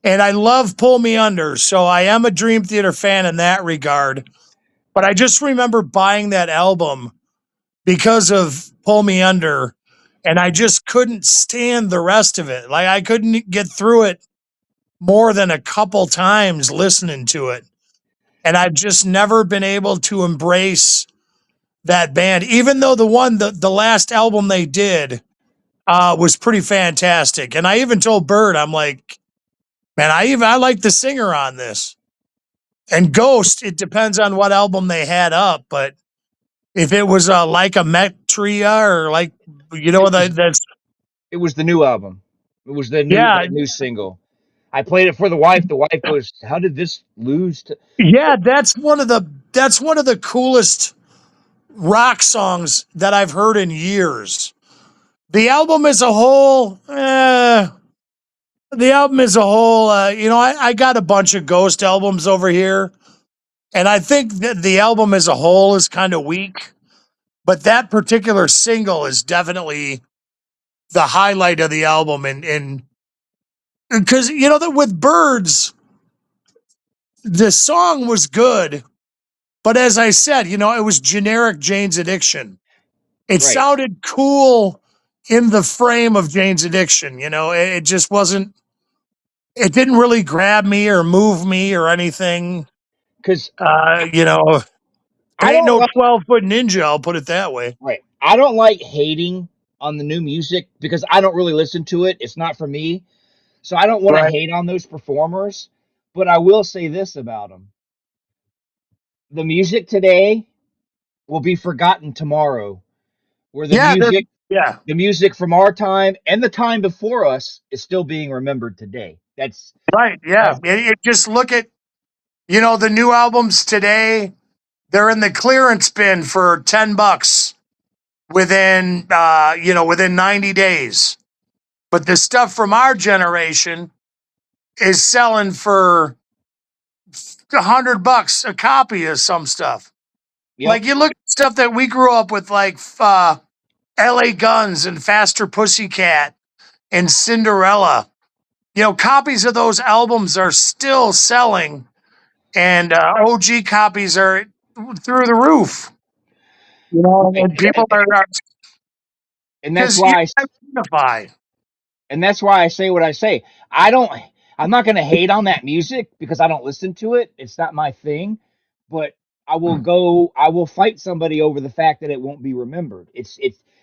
And I love Pull Me Under, so I am a Dream Theater fan in that regard. But I just remember buying that album because of Pull Me Under, and I just couldn't stand the rest of it. Like I couldn't get through it more than a couple times listening to it. And I've just never been able to embrace that band, even though the last album they did was pretty fantastic. And I even told Bird, I'm like, man, I like the singer on this. And Ghost, it depends on what album they had up, but if it was like a Metria or like It was that's it was the new album. It was yeah, the new single. I played it for the wife. The wife goes, "How did this lose to?" yeah, that's one of the coolest rock songs that I've heard in years. The album as a whole, I got a bunch of Ghost albums over here, and I think that the album as a whole is kind of weak. But that particular single is definitely the highlight of the album, and because that with Birds, the song was good, but as I said, it was generic Jane's Addiction. It Right, sounded cool in the frame of Jane's Addiction. It just wasn't. It didn't really grab me or move me or anything. because Uh, you know, it I ain't don't no like 12-foot ninja. I'll put it that way. right. I don't like hating on the new music because I don't really listen to it. It's not for me, so I don't want to Right. hate on those performers. But I will say this about them: the music today will be forgotten tomorrow. Where Yeah. Yeah. the music from our time and the time before us is still being remembered today. Right. Yeah. That's Just look at the new albums today. They're in the clearance bin for $10 within 90 days. But the stuff from our generation is selling for $100 a copy of some stuff. yep. Like you look at stuff that we grew up with, like L.A. Guns and Faster Pussycat and Cinderella. Copies of those albums are still selling, and OG copies are through the roof. Right. And people are And that's because you why identify. I say what I say. I don't I'm not going to hate on that music because I don't listen to it. It's not my thing, but I will fight somebody over the fact that it won't be remembered. It's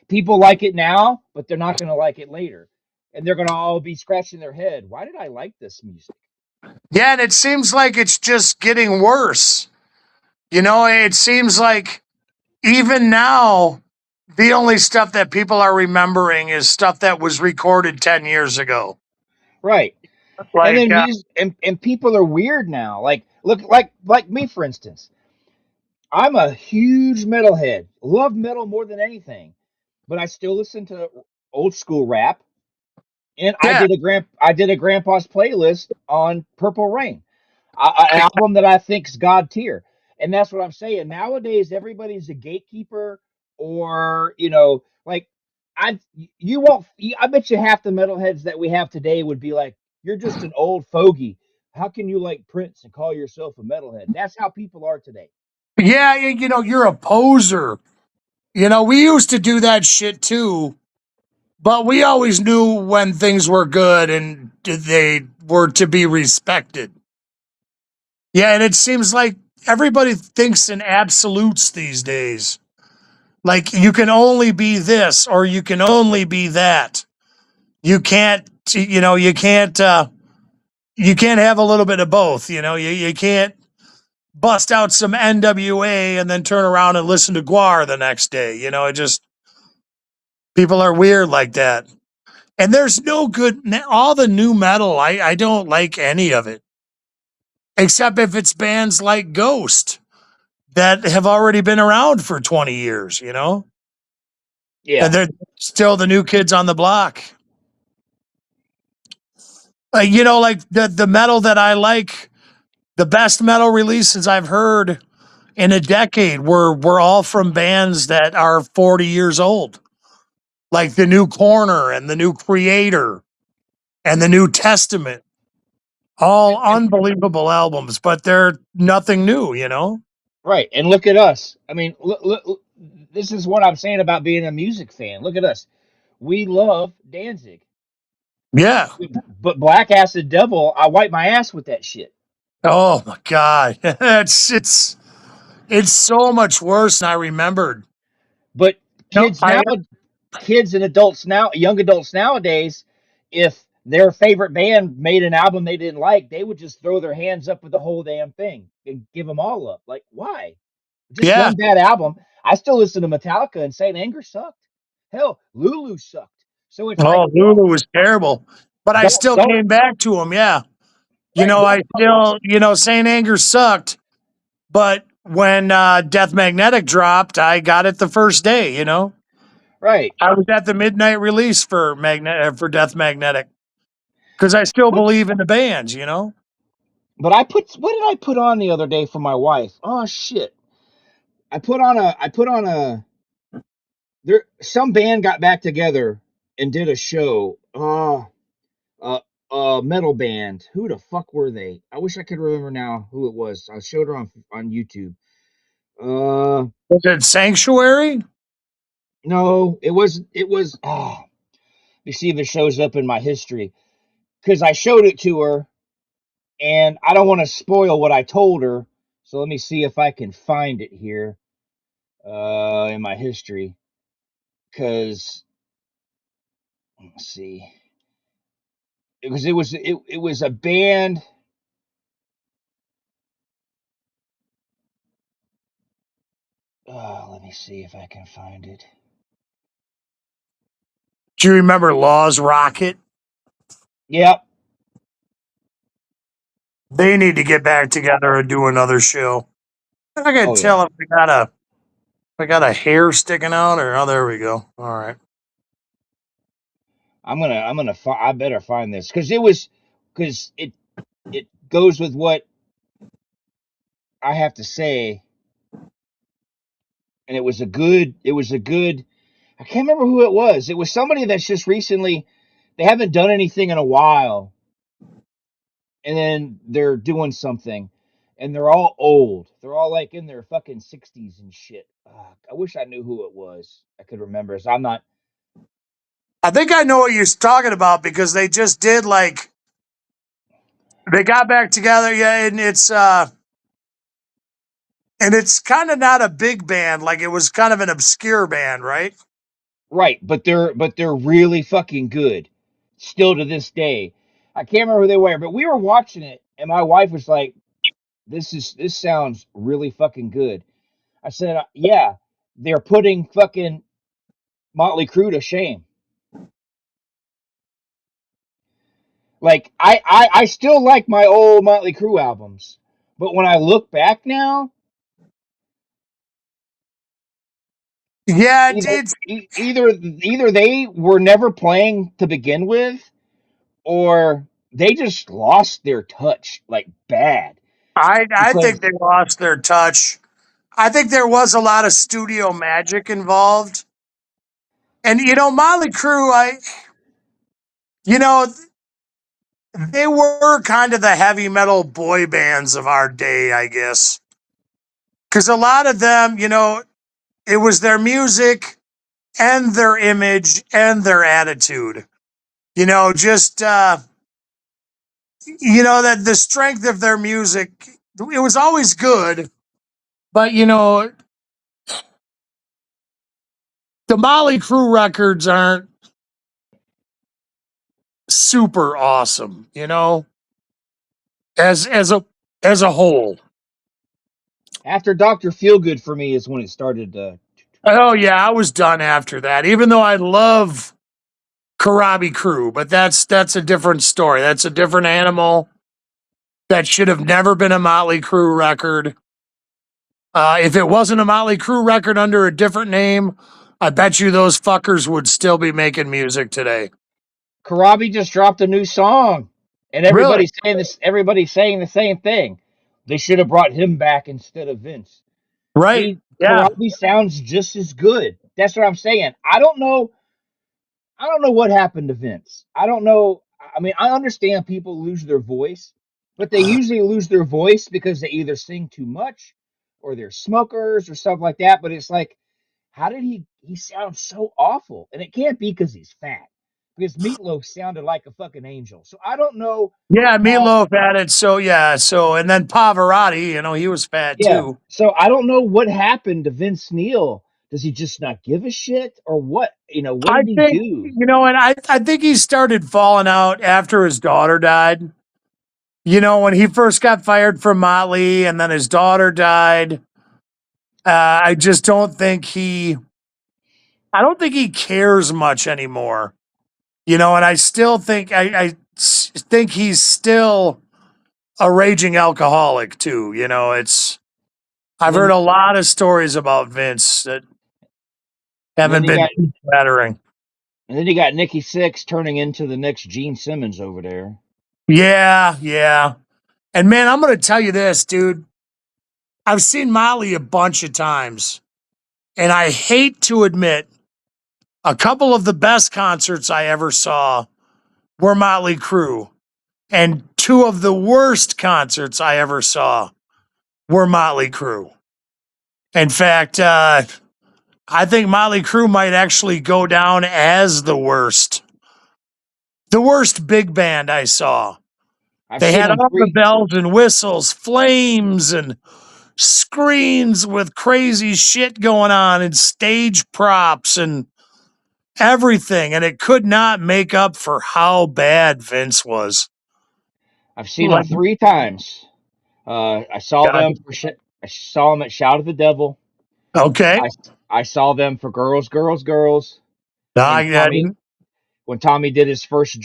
people like it now, but they're not going to like it later. And they're going to all be scratching their head. Why did I like this music? Yeah, and it seems like it's just getting worse. It seems like even now, the only stuff that people are remembering is stuff that was recorded 10 years ago. Right. And Like, then music and people are weird now. Like look like me for instance. I'm a huge metalhead. Love metal more than anything. But I still listen to old school rap. And yeah, I did a grandpa's playlist on Purple Rain, an album that I think's god tier. And that's what I'm saying. Nowadays, everybody's a gatekeeper, or like I you won't. I bet you half the metalheads that we have today would be like, "You're just an old fogey. How can you like Prince and call yourself a metalhead?" That's how people are today. yeah, you're a poser. We used to do that shit too, but we always knew when things were good and they were to be respected. Yeah, and it seems like everybody thinks in absolutes these days. Like you can only be this or you can only be that. You can't, you can't have a little bit of both. You can't bust out some NWA and then turn around and listen to Guar the next day. It just, people are weird like that. And there's no good, all the new metal, I don't like any of it, except if it's bands like Ghost that have already been around for 20 years, and Yeah. they're still the new kids on the block. Like the metal that I like, the best metal releases I've heard in a decade were all from bands that are 40 years old, like the New Corner and the New Creator and the New Testament. All unbelievable albums, but they're nothing new. Right. And look at us. I mean, this is what I'm saying about being a music fan. Look at us. We love Danzig. Yeah. But Black Acid Devil, I wipe my ass with that shit. Oh my God. It's so much worse than I remembered. But No, kids now, kids and adults now, young adults nowadays, if their favorite band made an album they didn't like, they would just throw their hands up with the whole damn thing and give them all up. Like, why? Just yeah. one bad album. I still listen to Metallica and Saint Anger sucked. Hell, Lulu sucked. So it's like, Oh, Lulu was terrible, but I still don't came back to him. Yeah. right, I still, St. Anger sucked, but when Death Magnetic dropped, I got it the first day. right. I was at the midnight release for Death Magnetic because I still What? believe in the bands. But what did I put on the other day for my wife? Oh shit! I put on a there. Some band got back together and did a show. Metal band. Who the fuck were they? I wish I could remember now who it was. I showed her on YouTube. Uh, Was it Sanctuary? no, it was. Oh, let me see if it shows up in my history because I showed it to her, and I don't want to spoil what I told her. So let me see if I can find it here in my history. Because let's see, it was a band. Let me see if I can find it. Do you remember Law's Rocket? Yep. They need to get back together and do another show. I can Oh yeah. tell if I got a hair sticking out or there we go. All right. I better find this because it goes with what I have to say, and it was a good. I can't remember who it was. It was somebody that's just recently. They haven't done anything in a while, and then they're doing something, and they're all old. They're all like in their fucking 60s and shit. I wish I knew who it was. I could remember. So I'm not. I think I know what you're talking about because they just did they got back together, yeah, and it's kind of not a big band, like it was kind of an obscure band, right? Right, but they're really fucking good. Still to this day. I can't remember who they were, but we were watching it and my wife was like, this sounds really fucking good. I said, yeah, they're putting fucking Motley Crue to shame. Like I still like my old Motley Crue albums, but when I look back now, Yeah, either either they were never playing to begin with, or they just lost their touch like bad. I Because think they lost their touch. I think there was a lot of studio magic involved. And Motley Crue, you know, they were kind of the heavy metal boy bands of our day, I guess. Because a lot of them, it was their music and their image and their attitude. Just that the strength of their music, it was always good, but the Motley Crue records aren't super awesome, you know, as a whole. After Dr. Feelgood for me is when it started to. Oh yeah, I was done after that. Even though I love Karabi Crew, but that's a different story. That's a different animal. That should have never been a Motley Crue record. If it wasn't a Motley Crue record under a different name, I bet you those fuckers would still be making music today. Karabi just dropped a new song, and Really? everybody's saying this. Everybody's saying the same thing. They should have brought him back instead of Vince. Right. Yeah. Karabi sounds just as good. That's what I'm saying. I don't know. I don't know what happened to Vince. I don't know. I mean, I understand people lose their voice, but they usually lose their voice because they either sing too much or they're smokers or stuff like that. But it's like, how did he sound so awful? And it can't be because he's fat. Because Meatloaf sounded like a fucking angel. So I don't know Yeah, how. Meatloaf had it. So yeah, so and then Pavarotti, you know, he was fat Yeah. too. So I don't know what happened to Vince Neil. Does he just not give a shit or what? What I did he think, do? you know, and I think he started falling out after his daughter died. You know, when he first got fired from Motley and then his daughter died, I just don't think I don't think he cares much anymore. You know, and I still think think he's still a raging alcoholic too. You know, And I've then heard a lot of stories about Vince that and then haven't you been got too flattering. and then you got Nikki Sixx turning into the next Gene Simmons over there. Yeah, yeah. And man, I'm gonna tell you this, dude. I've seen Molly a bunch of times, and I hate to admit, a couple of the best concerts I ever saw were Motley Crue, and two of the worst concerts I ever saw were Motley Crue. In fact, I think Motley Crue might actually go down as the worst big band I saw. I've They seen had them all the three. bells and whistles, flames and screens with crazy shit going on and stage props and everything. And it could not make up for how bad Vince was. I've seen them Like, 3 times. God. I saw them at Shout at the Devil. Okay. I I saw them for Girls, Girls, Girls. No, When I Tommy didn't. when Tommy did his first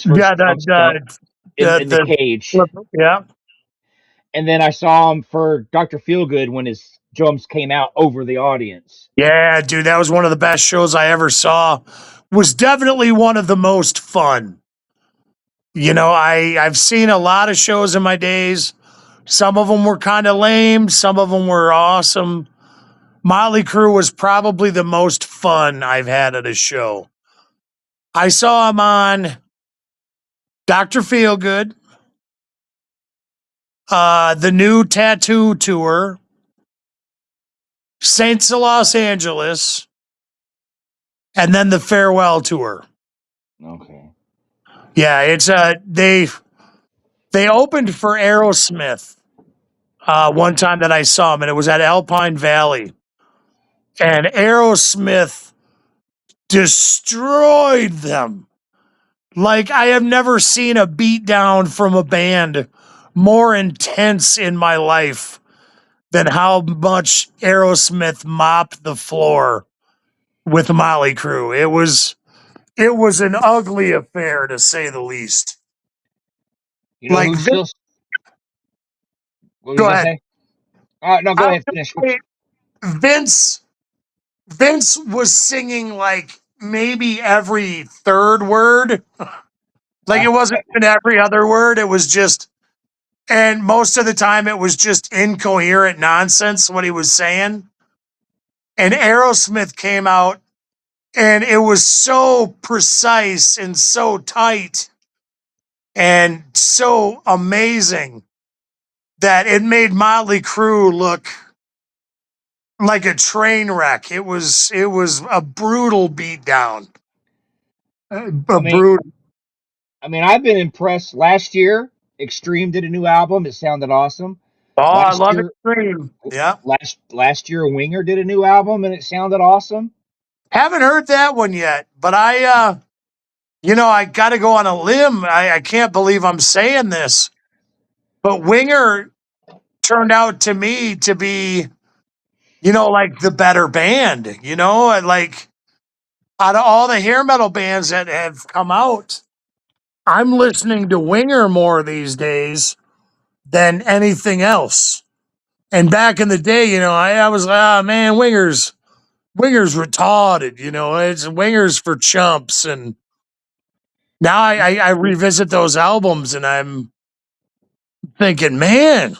Yeah, drum stunt in the cage. yeah. And then I saw him for Dr. Feelgood when his drums came out over the audience. Yeah, dude, that was one of the best shows I ever saw. Was definitely one of the most fun. You know, I've seen a lot of shows in my days. Some of them were kind of lame, some of them were awesome. Motley Crue was probably the most fun I've had at a show. I saw him on Dr. Feelgood, the new Tattoo Tour, Saints of Los Angeles, and then the Farewell Tour. Okay. Yeah, it's they opened for Aerosmith one time that I saw them, and it was at Alpine Valley. And Aerosmith destroyed them. Like, I have never seen a beatdown from a band more intense in my life than how much Aerosmith mopped the floor with Motley Crue. It was an ugly affair to say the least. You know Like, who's still? What were you go gonna ahead. say? No, I go was ahead. Finish. gonna say, Vince was singing like maybe every third word. Like, Uh, it wasn't even every other word. It was just, and most of the time it was just incoherent nonsense what he was saying. And Aerosmith came out and it was so precise and so tight and so amazing that it made Motley Crue look like a train wreck. It was a brutal beatdown. A I mean, brutal. I've been impressed. Last year, Extreme did a new album. It sounded awesome. Oh, I Last love year, Extreme. Yeah. last year, Winger did a new album and it sounded awesome. Haven't heard that one yet, but I got to go on a limb. I can't believe I'm saying this, but Winger turned out to me to be, like the better band, and like out of all the hair metal bands that have come out, I'm listening to Winger more these days than anything else. And back in the day, I was like, oh man, Winger's retarded, it's Winger's for chumps. And now I revisit those albums and I'm thinking, man,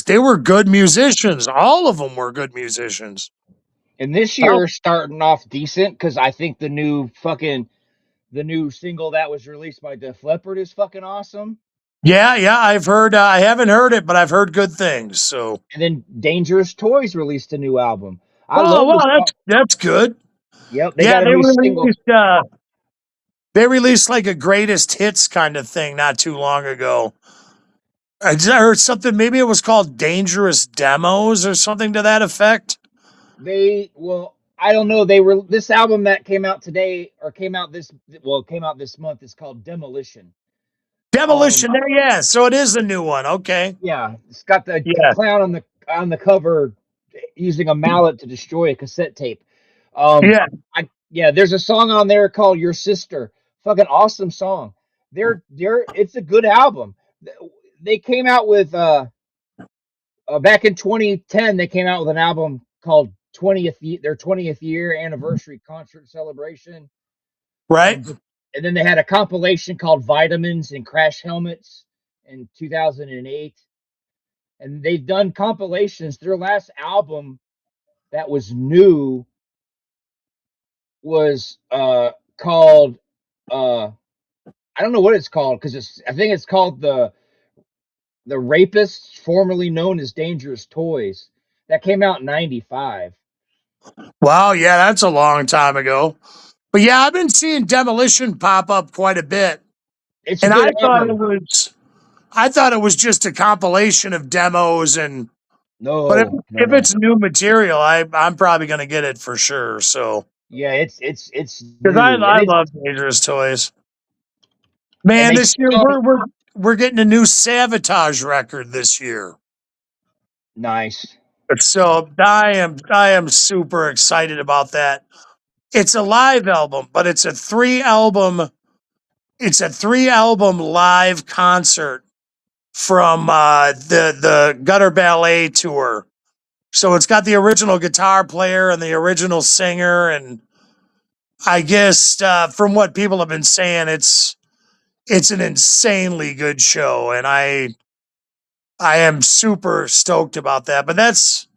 they were good musicians. All of them were good musicians. And this Oh, year starting off decent because I think the new single that was released by Def Leppard is fucking awesome. yeah, I've heard, I haven't heard it, but I've heard good things. So, And then Dangerous Toys released a new album. I oh, love well, this song. that's good. Yep, they Yeah, got a new single. they released like a greatest hits kind of thing not too long ago. I heard something, maybe it was called Dangerous Demos or something to that effect. I don't know. They were this album that came out today or came out this month is called Demolition. Demolition, there, yeah. So it is a new one. Okay. Yeah, it's got the Yeah. clown on the cover using a mallet to destroy a cassette tape. Um, Yeah. there's a song on there called Your Sister. Fucking awesome song. It's a good album. They came out with back in 2010. They came out with an album called their 20th year anniversary concert celebration. Right. And then they had a compilation called Vitamins and Crash Helmets in 2008. And they've done compilations. Their last album that was new was called I don't know what it's called because I think it's called the Rapists, formerly known as Dangerous Toys. That came out in '95. Wow. Yeah, that's a long time ago. But yeah, I've been seeing Demolition pop up quite a bit. It's a And good I album. thought it was just a compilation of demos but if, No, no, if no. it's new material, I'm probably going to get it for sure. So, Yeah, it's because new I love Dangerous Toys. and Man, they this year came out we're getting a new Sabotage record this year. nice. So I am super excited about that. It's a live album, but it's a three album live concert from the Gutter Ballet tour. So it's got the original guitar player and the original singer, and I guess from what people have been saying, it's an insanely good show, and I am super stoked about that. But that's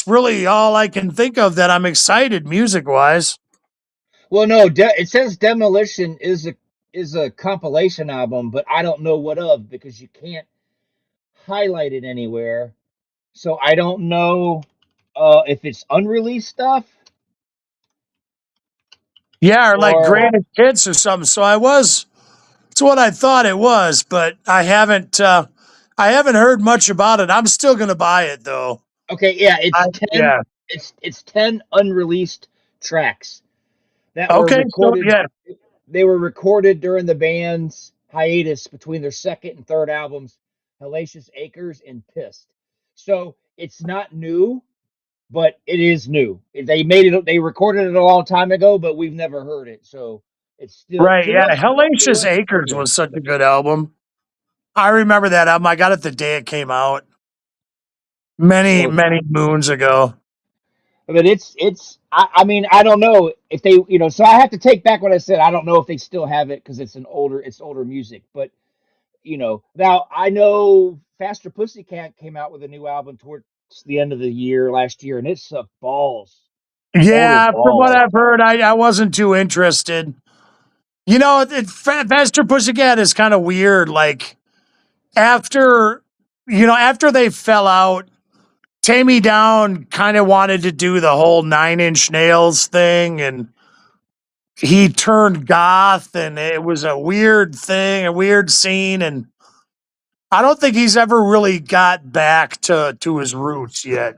really all I can think of that I'm excited music wise. Well, no, it says Demolition is a compilation album, but I don't know what of because you can't highlight it anywhere. So I don't know if it's unreleased stuff Yeah, or like or greatest hits or something. It's what I thought it was, but I haven't heard much about it. I'm still gonna buy it though. okay, yeah, Yeah. it's 10 unreleased tracks that were Okay, so recorded. yeah. They were recorded during the band's hiatus between their second and third albums, Hellacious Acres and Pissed. So it's not new, but it is new. They recorded it a long time ago, but we've never heard it. So it's still Right, yeah. to Hellacious us it's still Acres good. was such a good album. I remember that album. I got it the day it came out. Many, So many moons ago. but I mean I don't know if they so I have to take back what I said. I don't know if they still have it because it's older music, but now I know Faster Pussycat came out with a new album towards the end of the year last year, and it sucked balls, total Yeah, from what balls. I've heard, I wasn't too interested. Faster Pussycat is kind of weird. Like after, after they fell out, Tammy Down kind of wanted to do the whole Nine Inch Nails thing, and he turned goth, and it was a weird thing, a weird scene, and I don't think he's ever really got back to his roots yet.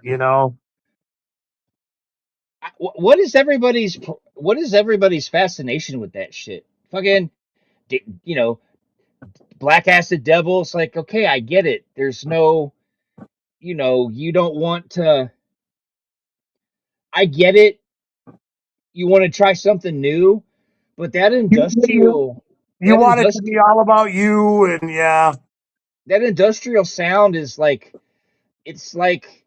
what is everybody's fascination with that shit? Fucking, you know, Black Acid Devil. It's like, okay, I get it. There's no, you don't want to. I get it. You want to try something new, but You, you that want it to be industrial, all about you, and yeah. that industrial sound is like, it's like,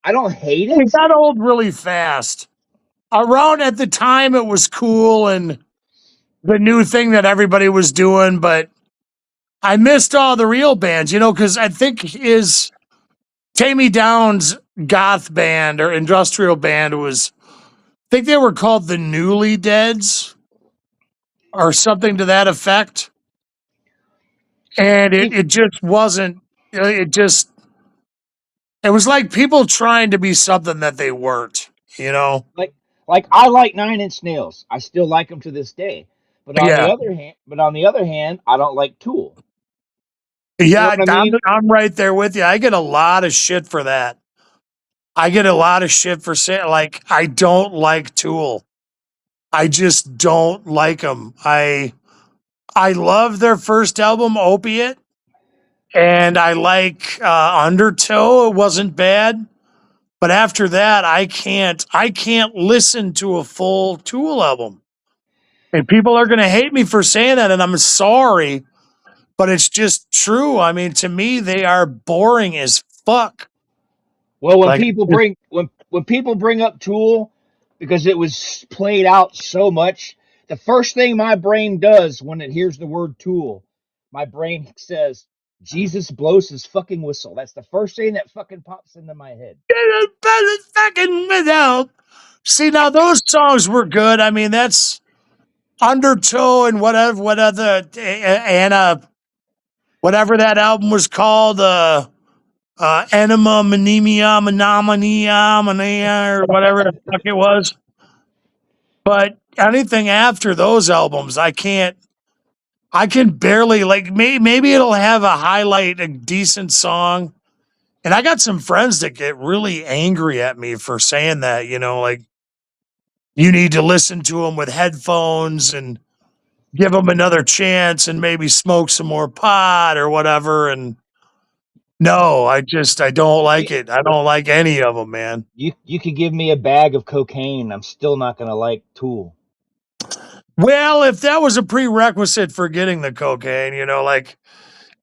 I don't hate It it. got old really fast. Around at the time, it was cool and the new thing that everybody was doing, but I missed all the real bands, because I think is Tammy Down's goth band or industrial band was, I think they were called the Newly Deads or something to that effect. And it, See, it just wasn't, it was like people trying to be something that they weren't, you know? like I like Nine Inch Nails. I still like them to this day. Yeah. But on the other hand, I don't like Tool. You know Yeah, what I I'm, mean? I'm right there with you. I get a lot of shit for that. I get a lot of shit for saying, like, I don't like Tool. I just don't like them. I love their first album, Opiate, and I like Undertow. It wasn't bad, but after that, I can't listen to a full Tool album. And people are going to hate me for saying that, and I'm sorry, but it's just true. I mean, to me, they are boring as fuck. Well, Like, when people bring up Tool because it was played out so much, the first thing my brain does when it hears the word Tool, my brain says, Jesus blows his fucking whistle. That's the first thing that fucking pops into my head. fucking without. See, now those songs were good. I mean, that's Undertow and whatever, what other Anna, whatever that album was called, Enema Menemia Menomania Mania or whatever the fuck it was. But anything after those albums, I can't. I can barely like. Maybe it'll have a highlight, a decent song. And I got some friends that get really angry at me for saying that. Like you need to listen to them with headphones and give them another chance and maybe smoke some more pot or whatever. And no, I don't like it. I don't like any of them, man. You could give me a bag of cocaine, I'm still not gonna like Tool. Well, if that was a prerequisite for getting the cocaine, I'm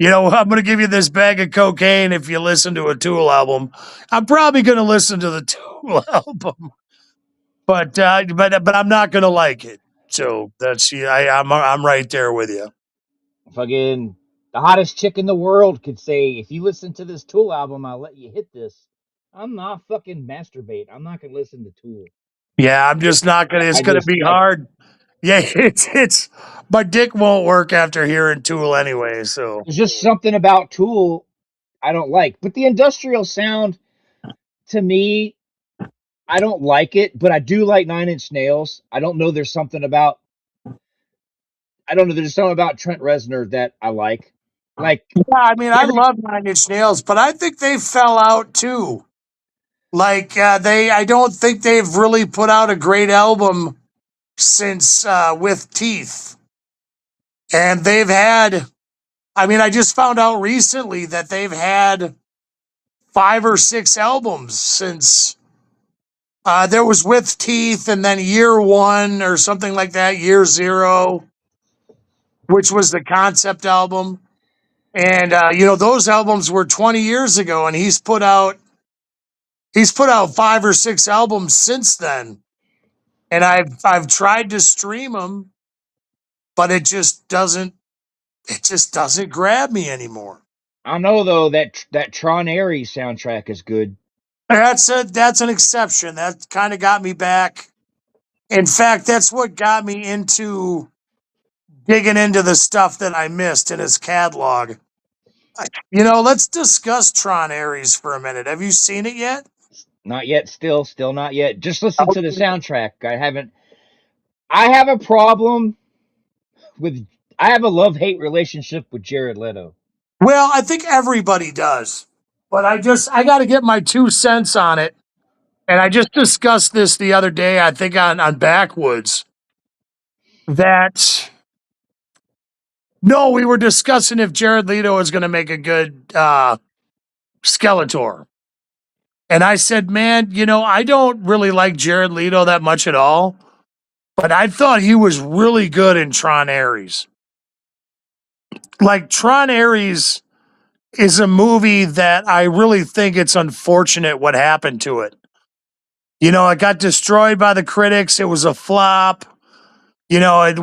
going to give you this bag of cocaine if you listen to a Tool album. I'm probably going to listen to the Tool album, but I'm not going to like it. So that's yeah, I'm right there with you. Fucking the hottest chick in the world could say, if you listen to this Tool album, I'll let you hit this. I'm not fucking masturbate. I'm not gonna listen to Tool. Yeah, I'm just not gonna. It's I gonna just be hard. Yeah, it's my dick won't work after hearing Tool anyway. So there's just something about Tool I don't like. But the industrial sound, to me, I don't like it, but I do like Nine Inch Nails. I don't know, there's something about Trent Reznor that I like. Like yeah, I mean, I every love Nine Inch Nails, but I think they fell out too. Like I don't think they've really put out a great album since with Teeth, and they've had. I mean, I just found out recently that they've had 5 or 6 albums since there was with Teeth, and then Year One or something like that, Year Zero, which was the concept album. And those albums were 20 years ago, and he's put out 5 or 6 albums since then. And I've tried to stream them, but it just doesn't grab me anymore. I know though that Tron Ares soundtrack is good. That's an exception. That kind of got me back. In fact, that's what got me into digging into the stuff that I missed in his catalog. Let's discuss Tron Ares for a minute. Have you seen it yet? Not yet, still not yet. Just listen to the soundtrack. I have a problem with I have a love-hate relationship with Jared Leto. Well, I think everybody does. But I got to get my 2 cents on it. And I just discussed this the other day, I think on Backwoods, that no, we were discussing if Jared Leto is going to make a good Skeletor. And I said, man, I don't really like Jared Leto that much at all, but I thought he was really good in Tron Ares. Like, Tron Ares is a movie that I really think it's unfortunate what happened to it. It got destroyed by the critics. It was a flop.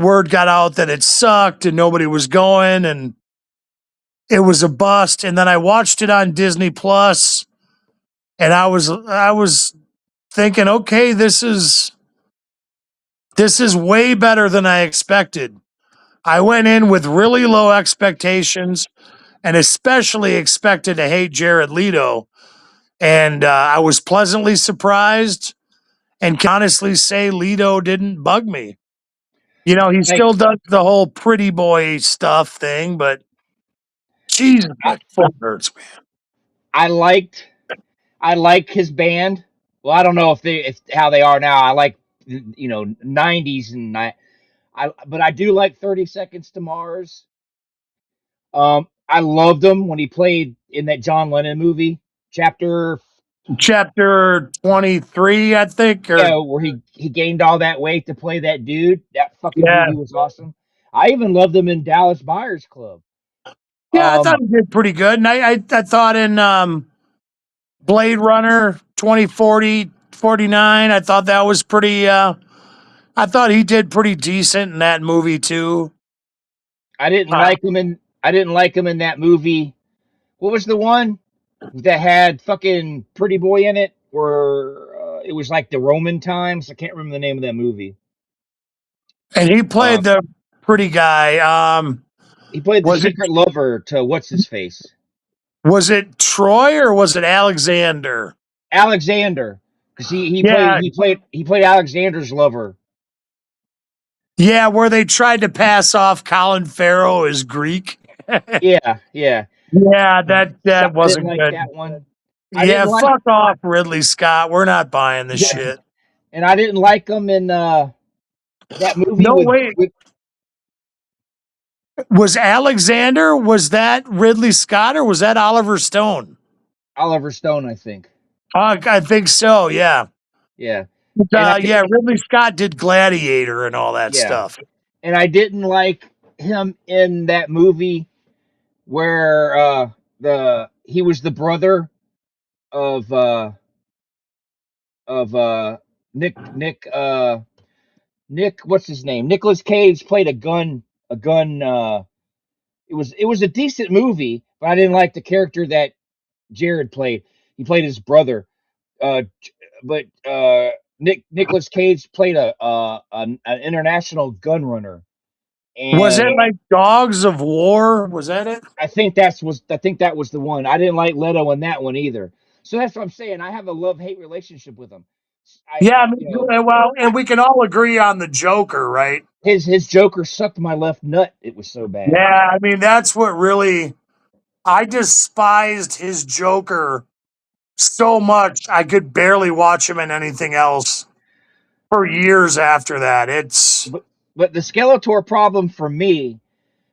Word got out that it sucked and nobody was going and it was a bust. And then I watched it on Disney Plus and I was thinking, okay, this is way better than I expected. I went in with really low expectations and especially expected to hate Jared Leto. And I was pleasantly surprised and can honestly say Leto didn't bug me. He Like still does the whole pretty boy stuff thing, but Jesus, I, my foot hurts, man. I liked I like his band. Well, I don't know if how they are now. I like 90s and but I do like 30 Seconds to Mars. I loved him when he played in that John Lennon movie, Chapter. Chapter 23, I think, or Yeah, where he gained all that weight to play that dude. That fucking yeah. movie was awesome. I even loved him in Dallas Buyers Club. Yeah, I thought Um, he did pretty good. And I thought in Blade Runner 2049, I thought that was pretty I thought he did pretty decent in that movie too. Uh, I didn't like him in that movie. What was the one that had fucking Pretty Boy in it? Where it was like the Roman times. I can't remember the name of that movie. and he Uh, played the pretty guy. he played the Was it secret lover to what's his face, was it Troy or was it Alexander? Alexander, because Yeah, he played Alexander's lover. yeah, where they tried to pass off Colin Farrell as Greek. Yeah, yeah. Yeah, that I didn't wasn't like good. that one. I Yeah, didn't like fuck off, Ridley Scott. We're not buying this yeah, shit. and I didn't like him in that movie No, wait. with Was Alexander, was that Ridley Scott or was that Oliver Stone? Oliver Stone. I think. I think so, yeah. Yeah, and I Yeah, Ridley Scott did Gladiator and all that yeah, stuff. and I didn't like him in that movie where the he was the brother of of Nick, what's his name? Nicholas Cage played a gun it was a decent movie, but I didn't like the character that Jared played. He played his brother. Uh but Nicholas Cage played an international gun runner. Was it And like Dogs of War? Was that it? I think that was the one. I didn't like Leto in that one either. So that's what I'm saying. I have a love hate relationship with him. Yeah, I mean, well, I, and we can all agree on the Joker, right? his Joker sucked my left nut. It was so bad. Yeah, I mean, that's what really, I despised his Joker so much. I could barely watch him in anything else for years after that. It's, But the Skeletor problem for me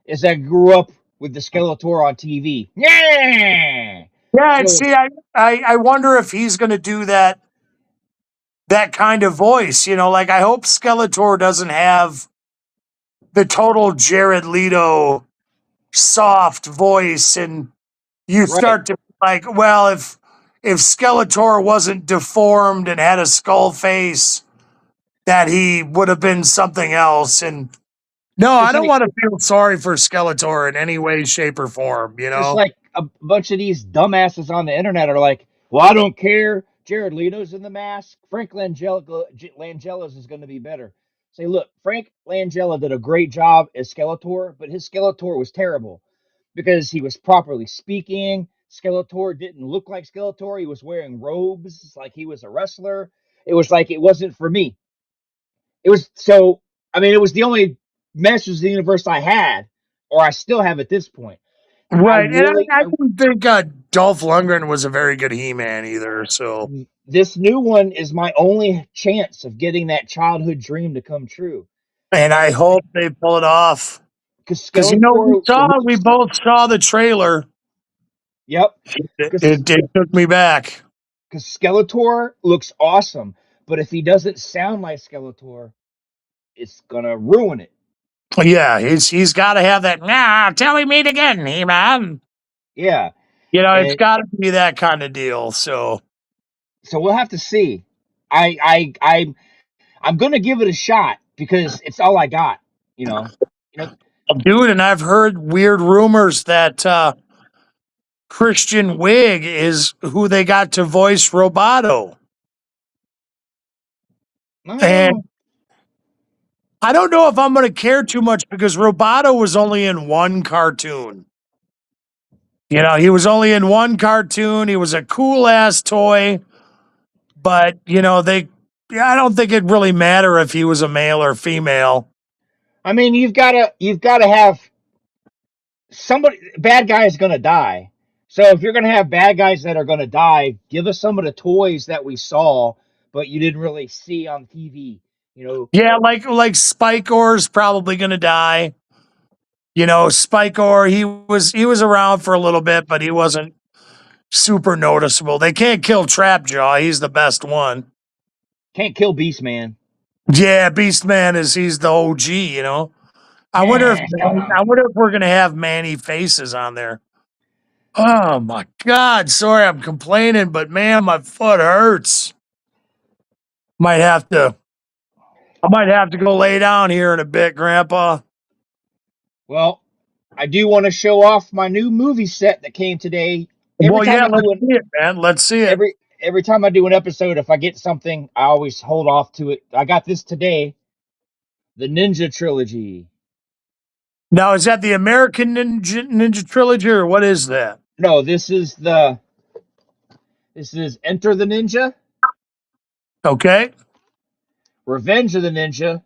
is I grew up with the Skeletor on TV. Yeah. yeah, and So see, I wonder if he's going to do that kind of voice. Like I hope Skeletor doesn't have the total Jared Leto soft voice, and you right. start to be like, well, if Skeletor wasn't deformed and had a skull face, that he would have been something else. And no, I It's don't like want to feel sorry for Skeletor in any way, shape, or form. it's like a bunch of these dumbasses on the internet are like, well, I don't care. Jared Leto's in the mask. Frank Langella's is going to be better. Say, look, Frank Langella did a great job as Skeletor, but his Skeletor was terrible because he was properly speaking. Skeletor didn't look like Skeletor. He was wearing robes like he was a wrestler. It was like it wasn't for me. It was so. I mean, it was the only Masters of the Universe I had, or I still have at this point. I Right. And really, I didn't think Dolph Lundgren was a very good He-Man either. So, This new one is my only chance of getting that childhood dream to come true. and And I it's hope they pull it off because because Skeletor we looks. both saw the trailer. Yep. It took me back. Because Skeletor looks awesome, but if he doesn't sound like Skeletor, it's gonna ruin it. Yeah, he's got to have that. Nah, tell me meet again, He-Man. Yeah, It's and got to be that kind of deal. So, so we'll have to see. I'm gonna give it a shot because it's all I got. You know, you know. dude, and I've heard weird rumors that Christian Wig is who they got to voice Roboto. And Oh, I don't know if I'm going to care too much because Roboto was only in one cartoon. He was only in one cartoon. He was a cool ass toy, but I don't think it really matter if he was a male or female. I mean, you've gotta have somebody. Bad guy is gonna die. So if you're gonna have bad guys that are gonna die, give us some of the toys that we saw, but you didn't really see on TV. You know, Yeah, like Spike Orr's probably going to die. Spike Orr, he was around for a little bit, but he wasn't super noticeable. They can't kill Trapjaw. He's the best one. can't kill Beast Man. Yeah, Beastman he's the OG. I wonder if I wonder if we're gonna have Manny faces on there. Oh my god, sorry I'm complaining, but man, my foot hurts. Might have to I might have to go lay down here in a bit, Grandpa. Well, I do want to show off my new movie set that came today. Every Well, time yeah, I let's do an see it, man. Let's see it. every time I do an episode, if I get something, I always hold off to it. I got this today, the Ninja Trilogy. Now, is that the American Ninja Trilogy or what is that? No, this is Enter the Ninja, Okay. Revenge of the Ninja,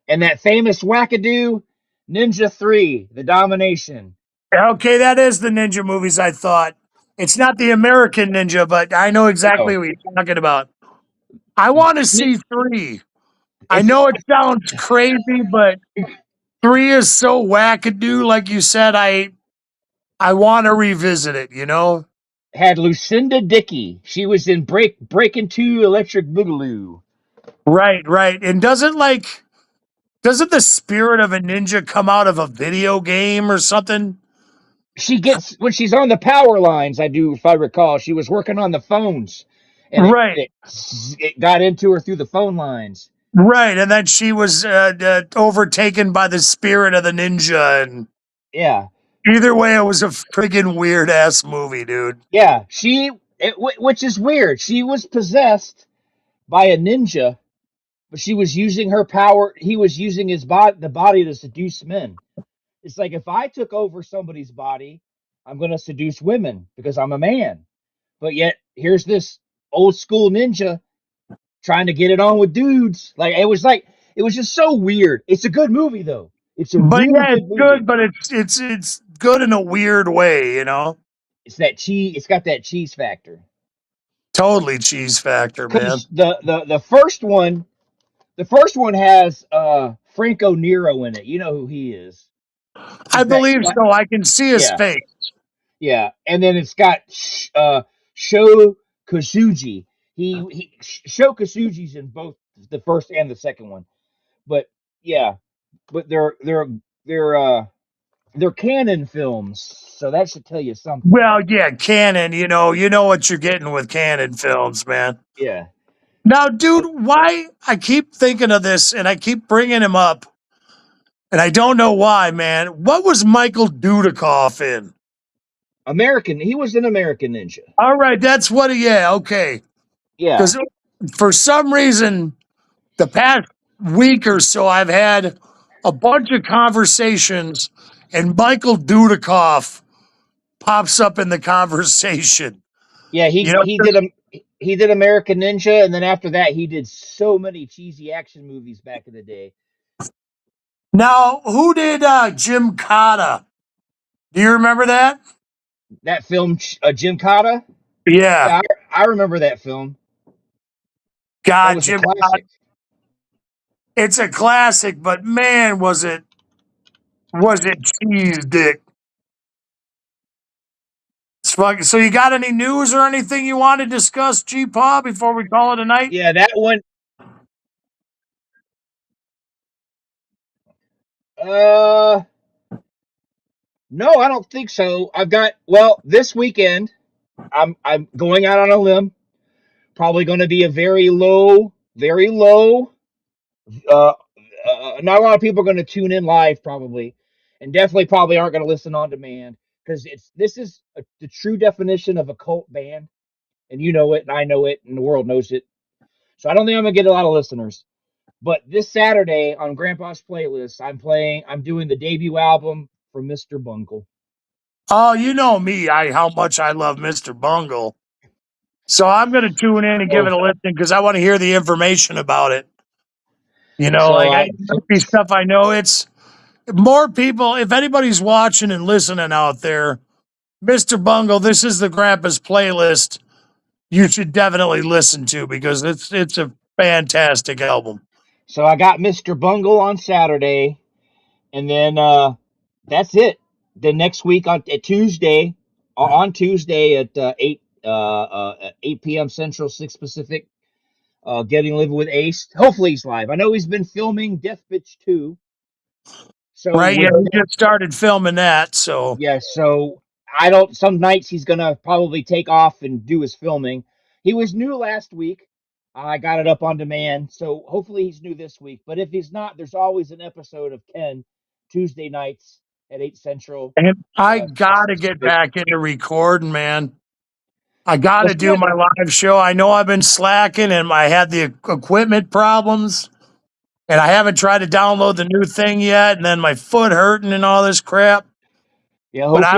and that famous wackadoo Ninja 3, The Domination. Okay, that is the ninja movies I thought. It's not the American Ninja, but I know exactly No, what you're talking about. I want to see three. I it's know it sounds crazy, but three is so wackadoo. Like you said, I want to revisit it. had Lucinda Dickey. She was in Breaking 2 Electric Boogaloo. Right, right. And doesn't the spirit of a ninja come out of a video game or something? She gets when she's on the power lines. I do, if I recall, she was working on the phones, and it Right, it, it got into her through the phone lines. right. And then she was overtaken by the spirit of the ninja. And Yeah, either way, it was a friggin' weird ass movie, dude. yeah. Which is weird. She was possessed by a ninja, but she was using her power. He was using the body to seduce men. It's like if I took over somebody's body, I'm going to seduce women because I'm a man. But yet here's this old school ninja trying to get it on with dudes. It was just so weird. It's a good movie though. It's a But really yeah, it's good good, movie. but it's good in a weird way. It's that cheese. It's got that cheese factor. Totally cheese factor, man. Because the first one has Franco Nero in it. You know who he is. I He's that believe so. I can see his yeah, face. yeah. And then it's got Sho Kosugi. Sho Kosugi's in both the first and the second one. But yeah, but they're they're canon films, so that should tell you something. Well, yeah, Canon, you know what you're getting with Canon films, man. Yeah. Now, dude, why I keep thinking of this and I keep bringing him up, and I don't know why, man. What was Michael Dudikoff in? American. He was an American Ninja. All right, that's what. Yeah, okay. Yeah. Because for some reason, the past week or so, I've had a bunch of conversations, and Michael Dudikoff pops up in the conversation. Yeah, You know, he did American Ninja, and then after that he did so many cheesy action movies back in the day. now who did Jim Cotta? Do you remember that? that film, Jim Cotta. Yeah. Yeah, I remember that film. That God, was a Jim, classic. it's a classic, but man, was it cheese dick? It's fucking, so you got any news or anything you want to discuss, G Paw, before we call it a night? Yeah, that one. Uh, no, I don't think so. I've got this weekend. I'm going out on a limb. Probably going to be a very low. Uh, Not a lot of people are going to tune in live, probably, and definitely probably aren't going to listen on demand because the true definition of a cult band, and you know it, and I know it, and the world knows it. So I don't think I'm going to get a lot of listeners. But this Saturday on Grandpa's playlist, I'm doing the debut album from Mr. Bungle. Oh, you know me, how much I love Mr. Bungle. So I'm going to tune in and give So it a listen because I want to hear the information about it. You know, so like it might be stuff I know. It's more people. If anybody's watching and listening out there, Mr. Bungle, this is the Grandpa's playlist you should definitely listen to because it's a fantastic album. so I got Mr. Bungle on Saturday, and then that's it. The next week on Tuesday at 8 p.m. Central, 6 Pacific, Getting Live with Ace. Hopefully he's live. I know he's been filming Death Bitch 2. So Right? Yeah, with we just started filming that. So Yeah, so I don't. Some nights he's gonna probably take off and do his filming. He was new last week. I got it up on demand, so hopefully he's new this week. But if he's not, there's always an episode of Ken Tuesday nights at 8 Central, and I 6 gotta get Pacific. back into recording, man. I got Well, to do shit. my live show. I know I've been slacking and I had the equipment problems and I haven't tried to download the new thing yet. And then my foot hurting and all this crap. Yeah, But I,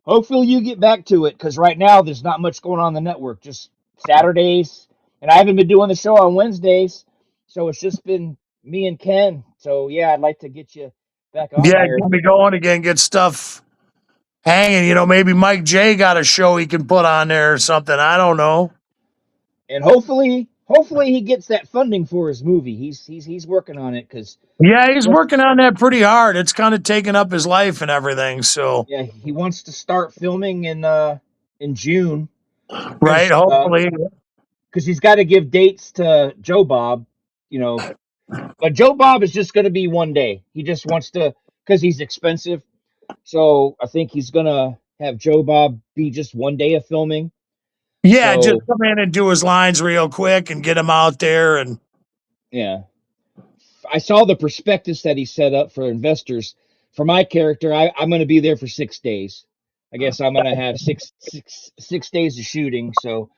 hopefully you get back to it because right now there's not much going on the network. Just Saturdays, and I haven't been doing the show on Wednesdays, so it's just been me and Ken. So yeah, I'd like to get you back on yeah, there. get me going again, get stuff hanging. You know, maybe Mike J got a show he can put on there or something. I don't know. And hopefully he gets that funding for his movie. He's working on it because Yeah, he's working on that pretty hard. It's kind of taking up his life and everything. So, yeah, he wants to start filming in June right, because hopefully. he's got to give dates to Joe Bob, you know. But Joe Bob is just going to be one day. He just wants to because he's expensive. So I think he's gonna have Joe Bob be just one day of filming. Yeah, just So come in and do his lines real quick and get him out there. And yeah, I saw the prospectus that he set up for investors. For my character, I'm going to be there for 6 days. I guess I'm going to have six days of shooting. So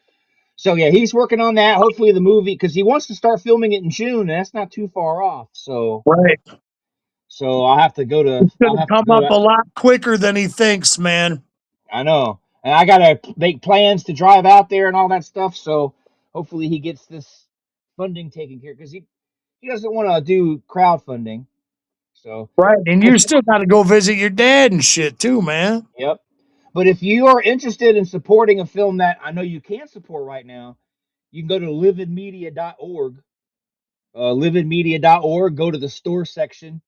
yeah, he's working on that. Hopefully the movie because he wants to start filming it in June, and that's not too far off. right. So It's going I'll to have to come go up to a lot quicker than he thinks, man. I know, and I gotta make plans to drive out there and all that stuff. So hopefully he gets this funding taken care because he doesn't want to do crowdfunding. So, Right. And but you still got to go visit your dad and shit too, man. yep. But if you are interested in supporting a film that I know you can support right now, you can go to lividmedia.org. Lividmedia.org. Go to the store section,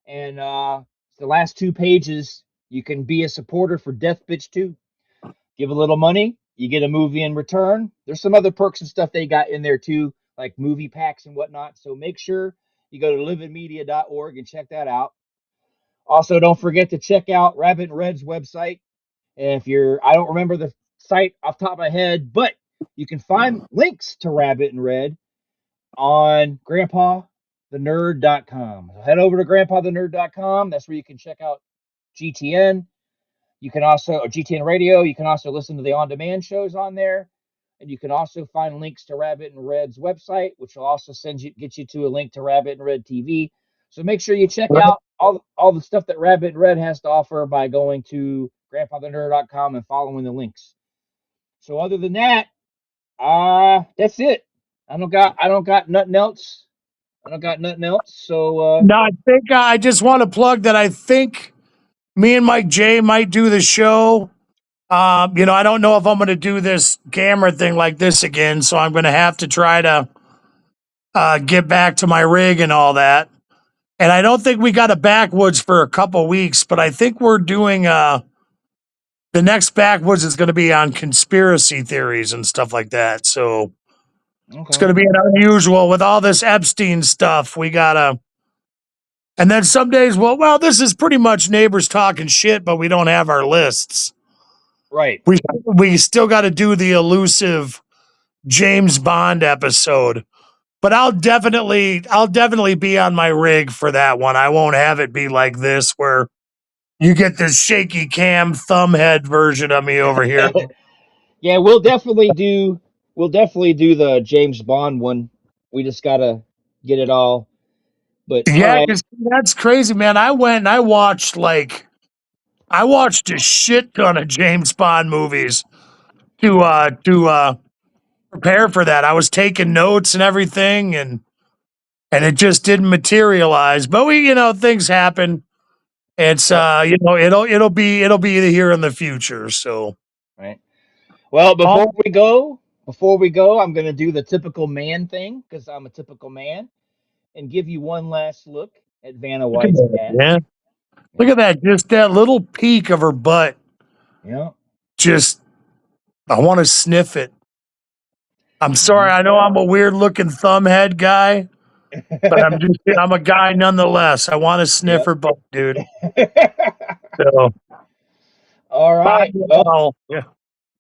and the last 2 pages. You can be a supporter for Death Bitch 2. Give a little money, you get a movie in return. There's some other perks and stuff they got in there too, like movie packs and whatnot. So make sure you go to lividmedia.org and check that out. Also, don't forget to check out Rabbit and Red's website. If I don't remember the site off the top of my head, but you can find links to Rabbit and Red on grandpathenerd.com. So head over to grandpathenerd.com. That's where you can check out GTN. You can also, or GTN Radio, you can also listen to the on demand shows on there. And you can also find links to Rabbit and Red's website, which will also get you to a link to Rabbit and Red TV. So make sure you check Right. out all the stuff that Rabbit and Red has to offer by going to grandfather.nerd.com and following the links. So other than that, that's it. I don't got nothing else. I don't got nothing else. So No, I think I just want to plug that I think Me and Mike J might do the show. I don't know if I'm going to do this camera thing like this again, so I'm going to have to try to get back to my rig and all that. And I don't think we got a backwoods for a couple weeks, but I think we're doing the next backwoods is going to be on conspiracy theories and stuff like that. So it's going to be an unusual with all this Epstein stuff. We gotta, and then some days, well, this is pretty much neighbors talking shit, but we don't have our lists. Right. We still got to do the elusive James Bond episode. But I'll definitely be on my rig for that one. I won't have it be like this where you get this shaky cam thumb head version of me over here. Yeah, we'll definitely do the James Bond one. We just gotta get it all. But all Yeah, right. because that's crazy, man. I went and I watched a shit ton of James Bond movies to prepare for that. I was taking notes and everything, and it just didn't materialize. But things happen. It's Yep. it'll be here in the future. So Right. Well, before oh, we go, I'm gonna do the typical man thing because I'm a typical man, and give you one last look at Vanna look at White's that, ass. man. Look Yep. at that. Just that little peak of her butt. Yep. Just I want to sniff it. I'm sorry. Mhm. I know I'm a weird looking thumbhead guy, but I'm a guy nonetheless. I want to sniff Yep. her butt, dude. So All bye right. now. Yeah.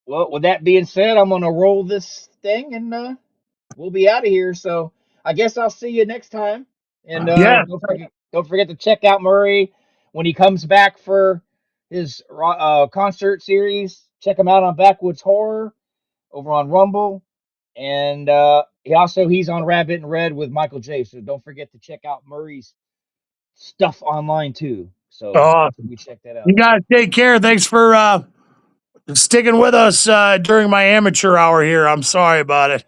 Well, with that being said, I'm gonna roll this thing and we'll be out of here. So I guess I'll see you next time. And Yeah. don't forget to check out Murray when he comes back for his concert series. Check him out on Backwoods Horror over on Rumble, and he's on Rabbit and Red with Michael J. So don't forget to check out Murray's stuff online too. So Oh, make sure you check that you out. guys take care. Thanks for sticking with us during my amateur hour here. I'm sorry about it.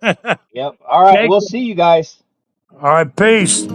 Yep. All right. Take We'll care. see you guys. All right. Peace.